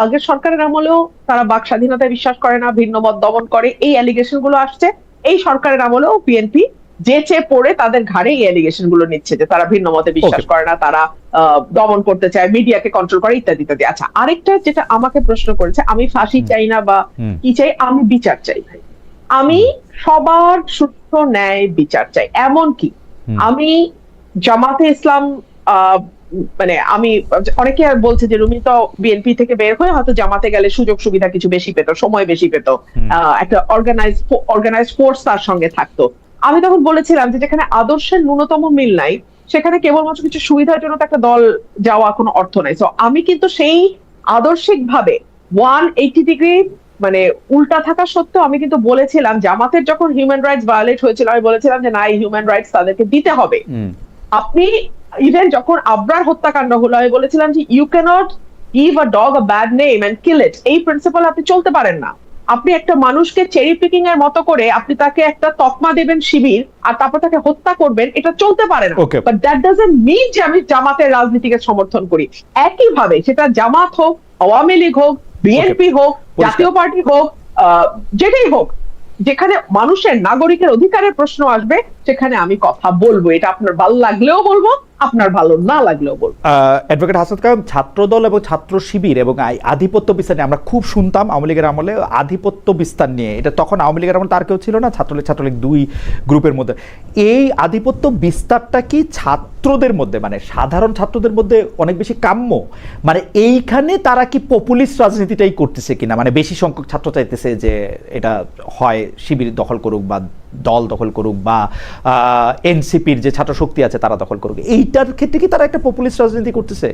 Speaker 2: আগের সরকারের আমলেও তারা বাক স্বাধীনতায় বিশ্বাস করে না, ভিন্ন মত দমন করে, এই অ্যালিগেশন গুলো আসছে। এই সরকারের আমলেও বিএনপি যে চেয়ে পড়ে তাদের ঘাড়ে এই অ্যালিগেশন গুলো নিচ্ছে যে তারা ভিন্ন মতে বিশ্বাস করে না, তারা দমন করতে চায়, মিডিয়াকে কন্ট্রোল করে, ইত্যাদি ইত্যাদি। আচ্ছা, আরেকটা যেটা আমাকে প্রশ্ন করেছে, আমি ফাঁসি চাই না বা কি চাই, আমি বিচার চাই ভাই। আমি সবার সুষ্ঠু ন্যায় বিচার চাই। এমনকি আমি জামাতে ইসলাম মানে আমি, অনেকে বলছে যে রুমি তো বিএনপি থেকে বের হয়ে হয়তো জামাতে গেলে সুযোগ সুবিধা কিছু বেশি পেত, সময় বেশি পেত, একটা অর্গানাইজ ফোর্স তার সঙ্গে থাকতো। আমি তখন বলেছিলাম যে যেখানে আদর্শের ন্যূনতম মিল নাই সেখানে কেবলমাত্র কিছু সুবিধার জন্য তো একটা দল যাওয়া কোনো অর্থ নাই। তো আমি কিন্তু সেই আদর্শিক ভাবে 180 ডিগ্রি মানে উল্টা থাকা সত্ত্বেও আমি কিন্তু বলেছিলাম, জামাতের যখন হিউম্যান রাইটস ভায়োলেট হয়েছিল আমি বলেছিলাম যে না, এই হিউম্যান রাইটস তাদেরকে দিতে হবে। আপনি ইভেন যখন আবরার হত্যাকাণ্ড হলো আমি বলেছিলাম যে you can't give a dog a bad name and kill it. এই প্রিন্সিপাল আপনি চলতে পারেন না। আপনি একটা মানুষকে চেরি পিকিং এর মতো করে আপনি তাকে একটা তকমা দেবেন শিবির আর তারপর তাকে হত্যা করবেন, এটা চলতে পারে না। বাট দ্যাট ডাজন্ট মিন যে আমি জামাতের রাজনীতিকে সমর্থন করি। একইভাবে সেটা জামাত হোক, আওয়ামী লীগ হোক, বিএনপি হোক, জাতীয় পার্টি হোক, যেটাই হোক, যেখানে মানুষের নাগরিকের অধিকারের প্রশ্ন আসবে সেখানে আমি কথা বলবো। এটা আপনার ভালো লাগলেও বলবো, আপনার ভালো না লাগলেও বলবো।
Speaker 1: অ্যাডভোকেট হাসনাত কায়েম, ছাত্রদল এবং ছাত্র শিবির এবং আধিপত্য বিস্তার নিয়ে আমরা খুব শুনতাম আওয়ামী লীগের আমলে, আধিপত্য বিস্তার নিয়ে। এটা তখন আওয়ামী লীগের আমলে তার কেউ ছিল না, ছাত্রলীগ দুই গ্রুপের মধ্যে। এই আধিপত্য বিস্তারটা কি ছাত্রদের মধ্যে, মানে সাধারণ ছাত্রদের মধ্যে অনেক বেশি কাম্য? মানে এইখানে তারা কি পপুলিস্ট রাজনীতিটাই করতেছে কিনা? মানে বেশি সংখ্যক ছাত্র চাইতেছে যে এটা হয় শিবির দখল করুক বা দল দখল করুক বা এনসিপির যে ছাত্র শক্তি আছে তারা দখল করুক, এইটার ক্ষেত্রে কি তারা একটা পপুলিস্ট রাজনীতি করতেছে?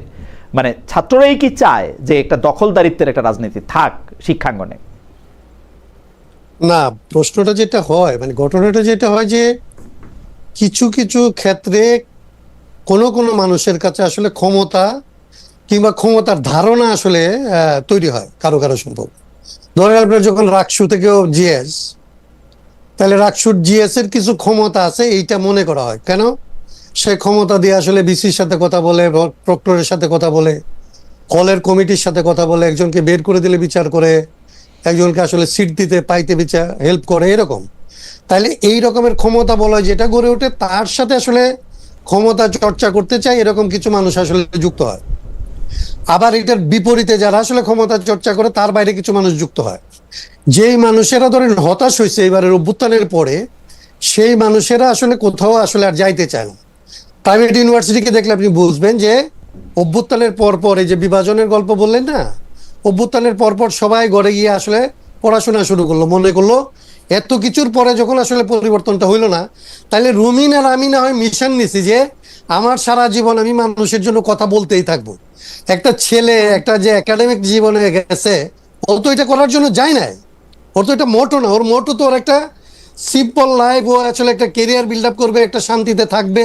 Speaker 1: মানে ছাত্ররাই কি চায় যে একটা দখলদারিত্বের একটা রাজনীতি থাক শিক্ষাঙ্গনে?
Speaker 3: না, প্রশ্নটা যেটা হয়, মানে ঘটনাটা যেটা হয় যে কিছু কিছু ক্ষেত্রে কোনো কোনো মানুষের কাছে আসলে ক্ষমতা কিংবা ক্ষমতার ধারণা আসলে তৈরি হয় কারো কারো সম্ভব। ধরেন আপনার যখন রাকসু থেকেও জিএস, তাহলে রাকসুর জিএস এর কিছু ক্ষমতা আছে এইটা মনে করা হয়। কেন? সে ক্ষমতা দিয়ে আসলে বিসির সাথে কথা বলে, প্রক্টরের সাথে কথা বলে, কলের কমিটির সাথে কথা বলে, একজনকে বের করে দিলে বিচার করে, একজনকে আসলে সিট দিতে পাইতে বিচার হেল্প করে, এরকম। তাহলে এই রকমের ক্ষমতা বলয় যেটা গড়ে ওঠে তার সাথে আসলে ক্ষমতা চর্চা করতে চায় এরকম কিছু মানুষ আসলে যুক্ত হয়। আবার এটার বিপরীতে যারা আসলে ক্ষমতা চর্চা করে তার বাইরে কিছু মানুষ যুক্ত হয়। যেই মানুষেরা ধরেন হতাশ হয়েছে এবারের অভ্যুত্থানের পরে, সেই মানুষেরা আসলে কোথাও আসলে আর যাইতে চায় না। প্রাইভেট ইউনিভার্সিটিকে দেখলে আপনি বুঝবেন যে অভ্যুত্থানের পরপর, এই যে বিভাজনের গল্প বললেন না, অভ্যুত্থানের পরপর সবাই ঘরে গিয়ে আসলে পড়াশোনা শুরু করলো, মনে করলো এত কিছুর পরে যখন আসলে পরিবর্তনটা হইলো না, তাহলে রুমিন আর আমি না হয় মিশন নিছি যে আমার সারা জীবন আমি মানুষের জন্য কথা বলতেই থাকবো। একটা ছেলে একটা যে একাডেমিক জীবনে গেছে, ও তো এটা করার জন্য যায় না, ওর তো এটা মোটো না। ওর মোটো তো ওর একটা সিম্পল লাইফ, ও আসলে একটা কেরিয়ার বিল্ড আপ করবে, একটা শান্তিতে থাকবে,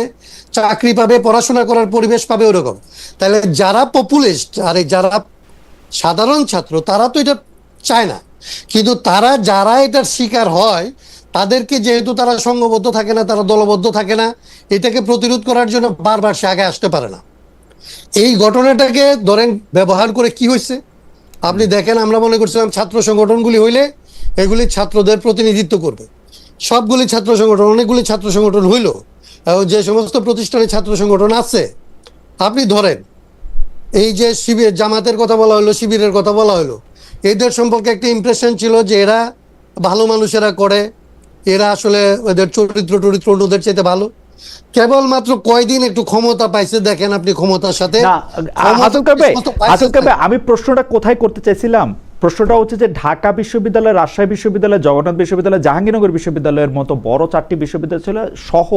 Speaker 3: চাকরি পাবে, পড়াশোনা করার পরিবেশ পাবে, ওরকম। তাহলে যারা পপুলিস্ট আর যারা সাধারণ ছাত্র তারা তো এটা চায় না, কিন্তু তারা যারা এটার শিকার হয় তাদেরকে যেহেতু তারা সংঘবদ্ধ থাকে না, তারা দলবদ্ধ থাকে না, এটাকে প্রতিরোধ করার জন্য বারবার সে আগে আসতে পারে না। এই ঘটনাটাকে ধরেন ব্যবহার করে কি হয়েছে আপনি দেখেন। আমরা মনে করছিলাম ছাত্র সংগঠনগুলি হইলে এগুলি ছাত্রদের প্রতিনিধিত্ব করবে, সবগুলি ছাত্র সংগঠন, অনেকগুলি ছাত্র সংগঠন হইল, এবং যে সমস্ত প্রতিষ্ঠানে ছাত্র সংগঠন আছে, আপনি ধরেন এই যে শিবির, জামাতের কথা বলা হলো, শিবিরের কথা বলা হলো, এদের সম্পর্কে একটা ইমপ্রেশন ছিল যে এরা ভালো মানুষেরা করে, এরা আসলে ওদের চরিত্র অন্যদের চাইতে ভালো। কেবলমাত্র কয়দিন একটু ক্ষমতা পাইছে, দেখেন আপনি ক্ষমতার সাথে
Speaker 1: না হাসান কাবে, আমি প্রশ্নটা কোথায় করতে চাইছিলাম, প্রশ্নটা হচ্ছে যে ঢাকা বিশ্ববিদ্যালয়, রাজশাহী বিশ্ববিদ্যালয়, জগন্নাথ বিশ্ববিদ্যালয়, জাহাঙ্গীরনগর বিশ্ববিদ্যালয়ের মতো বড় 4টি বিশ্ববিদ্যালয় সহ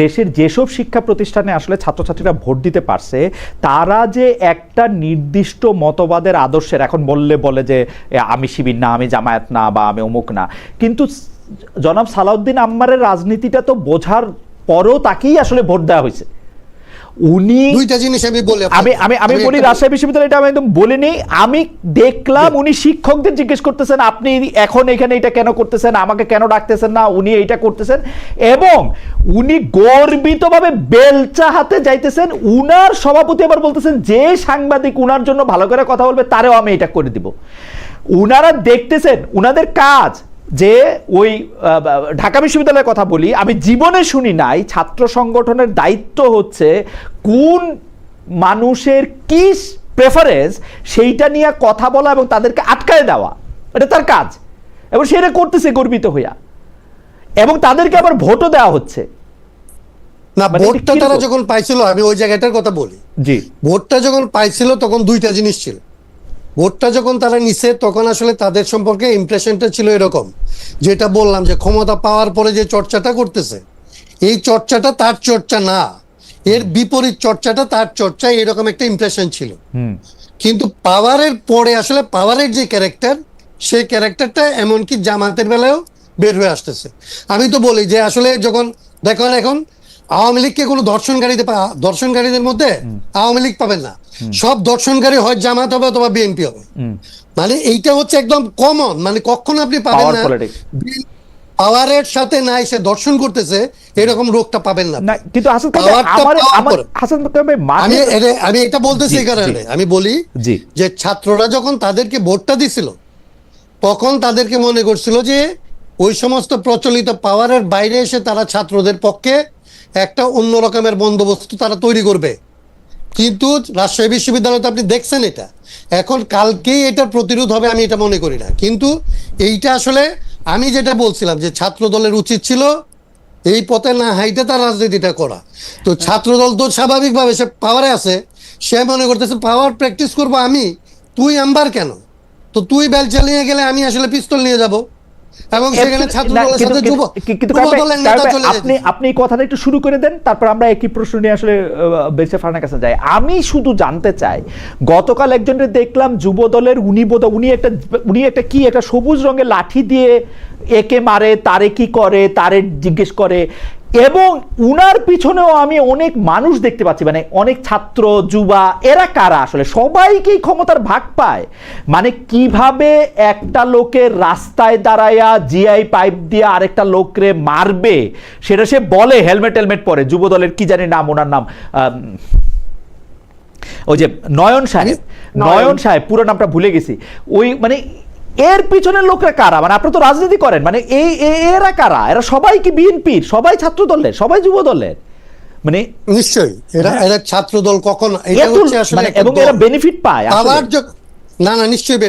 Speaker 1: দেশের যেসব শিক্ষা প্রতিষ্ঠানে আসলে ছাত্রছাত্রীরা ভোট দিতে পারছে, তারা যে একটা নির্দিষ্ট মতবাদের আদর্শের, এখন বলে যে আমি শিবির না, আমি জামায়াত না, বা আমি অমুক না, কিন্তু জনাব সালাউদ্দিন আম্মারের রাজনীতিটা তো বোঝার পরেও তাকেই আসলে ভোট দেওয়া হয়েছে। উনি
Speaker 3: দুইটা জিনিস আমি বলি,
Speaker 1: আমি বলি রাজশাহী বিশ্ববিদ্যালয়টা আমি একদম বলিনি, আমি দেখলাম উনি শিক্ষকদের জিজ্ঞেস করতেছেন আপনি এখন এখানে এটা কেন করতেছেন, আমাকে কেন ডাকতেছেন না, উনি এইটা করতেছেন, এবং উনি গর্বিতভাবে বেলচা হাতে যাইতেছেন। উনার সভাপতি আবার বলতেছেন যে সাংবাদিক উনার জন্য ভালো করে কথা বলবে তারেও আমি এটা করে দিব। উনারা দেখতেছেন, উনাদের কাজ যে ওই ঢাকা বিশ্ববিদ্যালয়ের কথা বলি, আমি জীবনে শুনি নাই ছাত্র সংগঠনের দায়িত্ব হচ্ছে কোন মানুষের কি প্রেফারেন্স সেইটা নিয়ে কথা বলা এবং তাদেরকে আটকায় দেওয়া, এটা তার কাজ, এবং সেটা করতেছে গর্বিত হইয়া, এবং তাদেরকে আবার ভোটও দেওয়া হচ্ছে
Speaker 3: না। ভোটটা তারা যখন পাইছিল, আমি ওই জায়গাটার কথা বলি,
Speaker 1: জি,
Speaker 3: ভোটটা যখন পাইছিল তখন দুইটা জিনিস ছিল। ভোটটা যখন তারা নিছে তখন আসলে তাদের সম্পর্কে ইমপ্রেশনটা ছিল এরকম, যেটা বললাম যে ক্ষমতা পাওয়ার পরে যে চর্চাটা করতেছে, এই চর্চাটা তার চর্চা না, এর বিপরীত চর্চাটা তার চর্চা, এরকম একটা ইমপ্রেশন ছিল। কিন্তু পাওয়ারের পরে আসলে পাওয়ারের যে ক্যারেক্টার, সেই ক্যারেক্টারটা এমনকি জামাতের বেলায়ও বের হয়ে আসতেছে। আমি তো বলি যে আসলে যখন দেখেন এখন আওয়ামী লীগকে কোনো দর্শনকারীদের মধ্যে আওয়ামী লীগ পাবেন না, সব দর্শনকারী হয় জামাত হবে অথবা বিএনপি হবে, মানে এইটা হচ্ছে একদম কমন, মানে কখনো আপনি পাবেন না পাওয়ারের সাথে নাই সে দর্শন করতেছে, এরকম রোগটা পাবেন না।
Speaker 1: কিন্তু
Speaker 3: আমি এটা বলতেছি এই কারণে আমি বলি যে ছাত্ররা যখন তাদেরকে ভোটটা দিছিল তখন তাদেরকে মনে করছিল যে ওই সমস্ত প্রচলিত পাওয়ারের বাইরে এসে তারা ছাত্রদের পক্ষে একটা অন্য রকমের বন্দোবস্ত তারা তৈরি করবে। কিন্তু রাজশাহী বিশ্ববিদ্যালয়ে আপনি দেখছেন এটা, এখন কালকেই এটা প্রতিরোধ হবে আমি এটা মনে করি না। কিন্তু এইটা আসলে আমি যেটা বলছিলাম যে ছাত্র দলের উচিত ছিল এই পথে না হাইটে তার রাজনীতিটা করা। তো ছাত্র দল তো স্বাভাবিকভাবে সে পাওয়ারে আছে, সে মনে করতেছে পাওয়ার প্র্যাকটিস করবো আমি, তুই আম্বার কেন, তো তুই বেল চালিয়ে গেলে আমি আসলে পিস্তল নিয়ে যাব, এবং সেখানে ছাত্র দলের সাথে
Speaker 1: আপনি কথাটা একটু শুরু করে দেন, তারপর আমরা একই প্রশ্ন নিয়ে আসলে বেঁচে ফারানের কাছে যাই। আমি শুধু জানতে চাই, গতকাল একজনের দেখলাম যুব দলের উনি একটা সবুজ রঙের লাঠি দিয়ে একে মারে, তারে কি করে, তারে জিজ্ঞেস করে, এবং উনার পিছনেও আমি অনেক মানুষ দেখতে পাচ্ছি, মানে অনেক ছাত্র যুবা, এরা কারা আসলে সবাইকেই ক্ষমতার ভাগ পায়, মানে কিভাবে একটা লোকের রাস্তায় দাঁড়ায়া জিআই পাইপ দিয়ে আরেকটা লোকরে মারবে সেটা সে বলে, হেলমেট পরে, যুব দলের কি জানি নাম, ওনার নাম ওই যে নয়ন সাহেব, পুরো নামটা ভুলে গেছি, ওই মানে এর পিছনের লোকরা কারা, মানে আপনি তো রাজনীতি করেন, মানে এরা কারা, এরা সবাই কি বিএনপির, সবাই ছাত্র দলের, সবাই যুব দলের, মানে
Speaker 3: নিশ্চয়ই এরা ছাত্র দল কখন, এটা হচ্ছে আসলে
Speaker 1: এবং এরা বেনিফিট পায়,
Speaker 3: না নিশ্চয়ই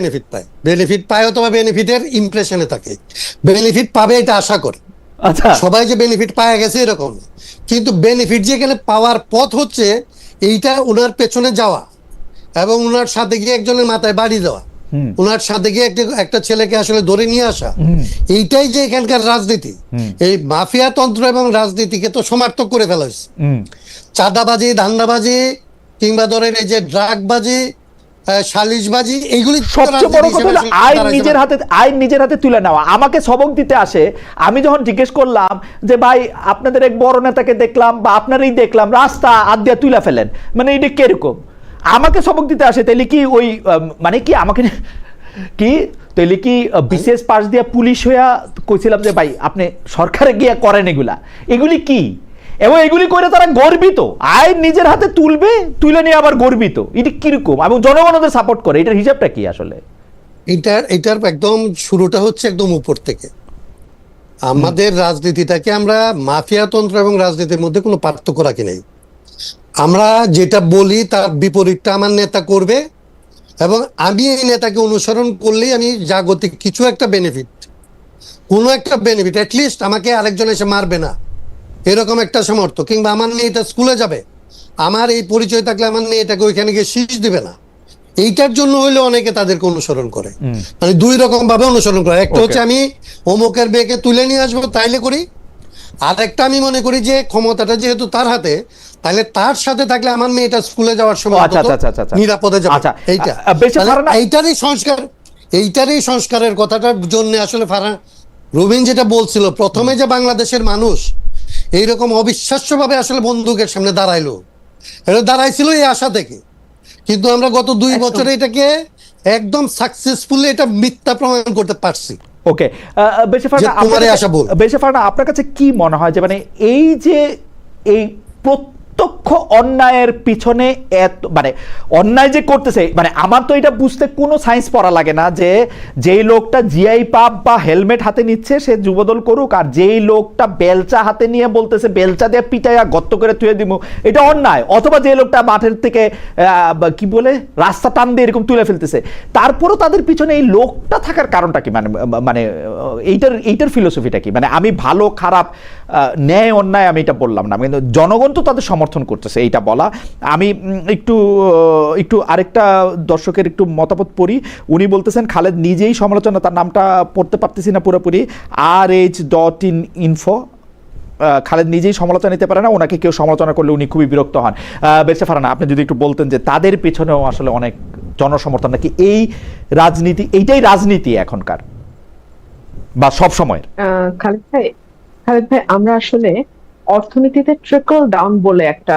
Speaker 3: বেনিফিট পায় অথবা বেনিফিটের ইমপ্রেশনে থাকে, বেনিফিট পাবে এটা আশা করে।
Speaker 1: আচ্ছা,
Speaker 3: সবাই যে বেনিফিট পায় গেছে এরকম, কিন্তু বেনিফিট যেখানে পাওয়ার পথ হচ্ছে এইটা ওনার পেছনে যাওয়া এবং ওনার সাথে গিয়ে একজনের মাথায় বাড়ি দেওয়া, ওনার সাথে গিয়ে একটা ছেলেকে আসলে ধরে নিয়ে আসা, এইটাই যে এখানকার রাজনীতি। এই মাফিয়া তন্ত্র এবং রাজনীতিকে তো সমার্থক করে ফেলা হয়েছে। চাঁদাবাজি, ধান্দাবাজি, কিংবা ধরেন এই যে ড্রাগবাজি, সালিশবাজি, এইগুলি
Speaker 1: সবচেয়ে বড় কথা হলো আইন নিজের হাতে তুলে নেওয়া। আমাকে সবক দিতে আসে, আমি যখন জিজ্ঞেস করলাম যে ভাই আপনাদের এক বড় নেতাকে দেখলাম বা আপনারই দেখলাম রাস্তা আদ্যা তুলে ফেলেন, মানে এটা কিরকম, আমাকে সবক দিতে আসে, তাইলে কি ওই মানে কি আমাকে কি তাইলে কি বিশেষ পাশ দিয়া পুলিশ হইয়া কইছিলাম যে ভাই আপনি সরকারে গিয়া করেন এগুলি কি, এবং এগুলি করে তারা গর্বিত, আইন নিজের হাতে তুলে নিয়ে আবার গর্বিত, এটা কিরকম, এবং জনগণ ওদের সাপোর্ট করে, এটার হিসাবটা কি আসলে?
Speaker 3: এটার একদম শুরুটা হচ্ছে একদম উপর থেকে, আমাদের রাজনীতিটাকে আমরা মাফিয়াতন্ত্র এবং রাজনীতির মধ্যে কোনো পার্থক্য রাখি নাই। আমরা যেটা বলি তার বিপরীতটা আমার নেতা করবে, এবং আমি এই নেতাকে অনুসরণ করলেই আমি জাগতিক কিছু একটা বেনিফিট, কোনো একটা বেনিফিট, অ্যাটলিস্ট আমাকে আরেকজন এসে মারবে না এরকম একটা সামর্থ্য, কিংবা আমার মেয়েটা স্কুলে যাবে, আমার এই পরিচয় থাকলে আমার মেয়েটাকে ওইখানে গিয়ে শীষ দিবে না, এইটার জন্য হইলে অনেকে তাদেরকে অনুসরণ করে। মানে দুই রকম ভাবে অনুসরণ করে, একটা হচ্ছে আমি অমুকের মেয়েকে তুলে নিয়ে আসবো তাইলে করি, আর একটা আমি মনে করি যে ক্ষমতাটা যেহেতু তার হাতে, তাহলে তার সাথে থাকলে আমার মেয়েটা স্কুলে যাওয়ার সময় নিরাপদে যাবে। এইটা এইটারই সংস্কারের কথাটার জন্য আসলে রুবিন যেটা বলছিল প্রথমে, যে বাংলাদেশের মানুষ এইরকম অবিশ্বাস্য ভাবে আসলে বন্দুকের সামনে দাঁড়াইলো, এটা দাঁড়াইছিল এই আশা থেকে, কিন্তু আমরা গত 2 বছরে এটাকে একদম সাকসেসফুলি এটা মিথ্যা প্রমাণ করতে পারছি।
Speaker 1: ওকে, বেশেফারনা, আপনার কাছে কি মনে হয় যে মানে এই যে এই প্রত্যক্ষ অন্যায়ের পিছনে এত মানে অন্যায় যে করতেছে, মানে আমার তো এটা বুঝতে কোনো সায়েন্স পড়া লাগে না যে যেই লোকটা জিআই পাপ বা হেলমেট হাতে নিচ্ছে সে যুবদল করুক, আর যেই লোকটা বেলচা হাতে নিয়ে বলতেছে বেলচা দিয়ে পিটাইয়া গর্ত করে থুয়ে দিব এটা অন্যায়, অথবা যে লোকটা মাঠের থেকে কি বলে রাস্তা টান দিয়ে এরকম তুলে ফেলতেছে, তারপরও তাদের পিছনে এই লোকটা থাকার কারণটা কি? মানে মানে এইটার ফিলোসফিটা কি? মানে আমি ভালো খারাপ ন্যায় অন্যায় আমি এটা বললাম না, কিন্তু জনগণ তো তাদের সমর্থন করতেছে এইটা বলা। আমি একটু আরেকটা দর্শকের একটু মতামত পড়ি। উনি বলতেছেন খালেদ নিজেই সমালোচনা, তার নামটা পড়তে পারতেছি না পুরোপুরি, RH.info, খালেদ নিজেই সমালোচনা নিতে পারে না, ওনাকে কেউ সমালোচনা করলে উনি খুবই বিরক্ত হন। বেশেফারনা, আপনি যদি একটু বলতেন যে তাদের পেছনেও আসলে অনেক জনসমর্থন, নাকি এই রাজনীতি, এইটাই রাজনীতি এখনকার বা সব সময়?
Speaker 2: খালেদ ভাই, আমরা আসলে অর্থনীতিতে ট্রিকল ডাউন বলে একটা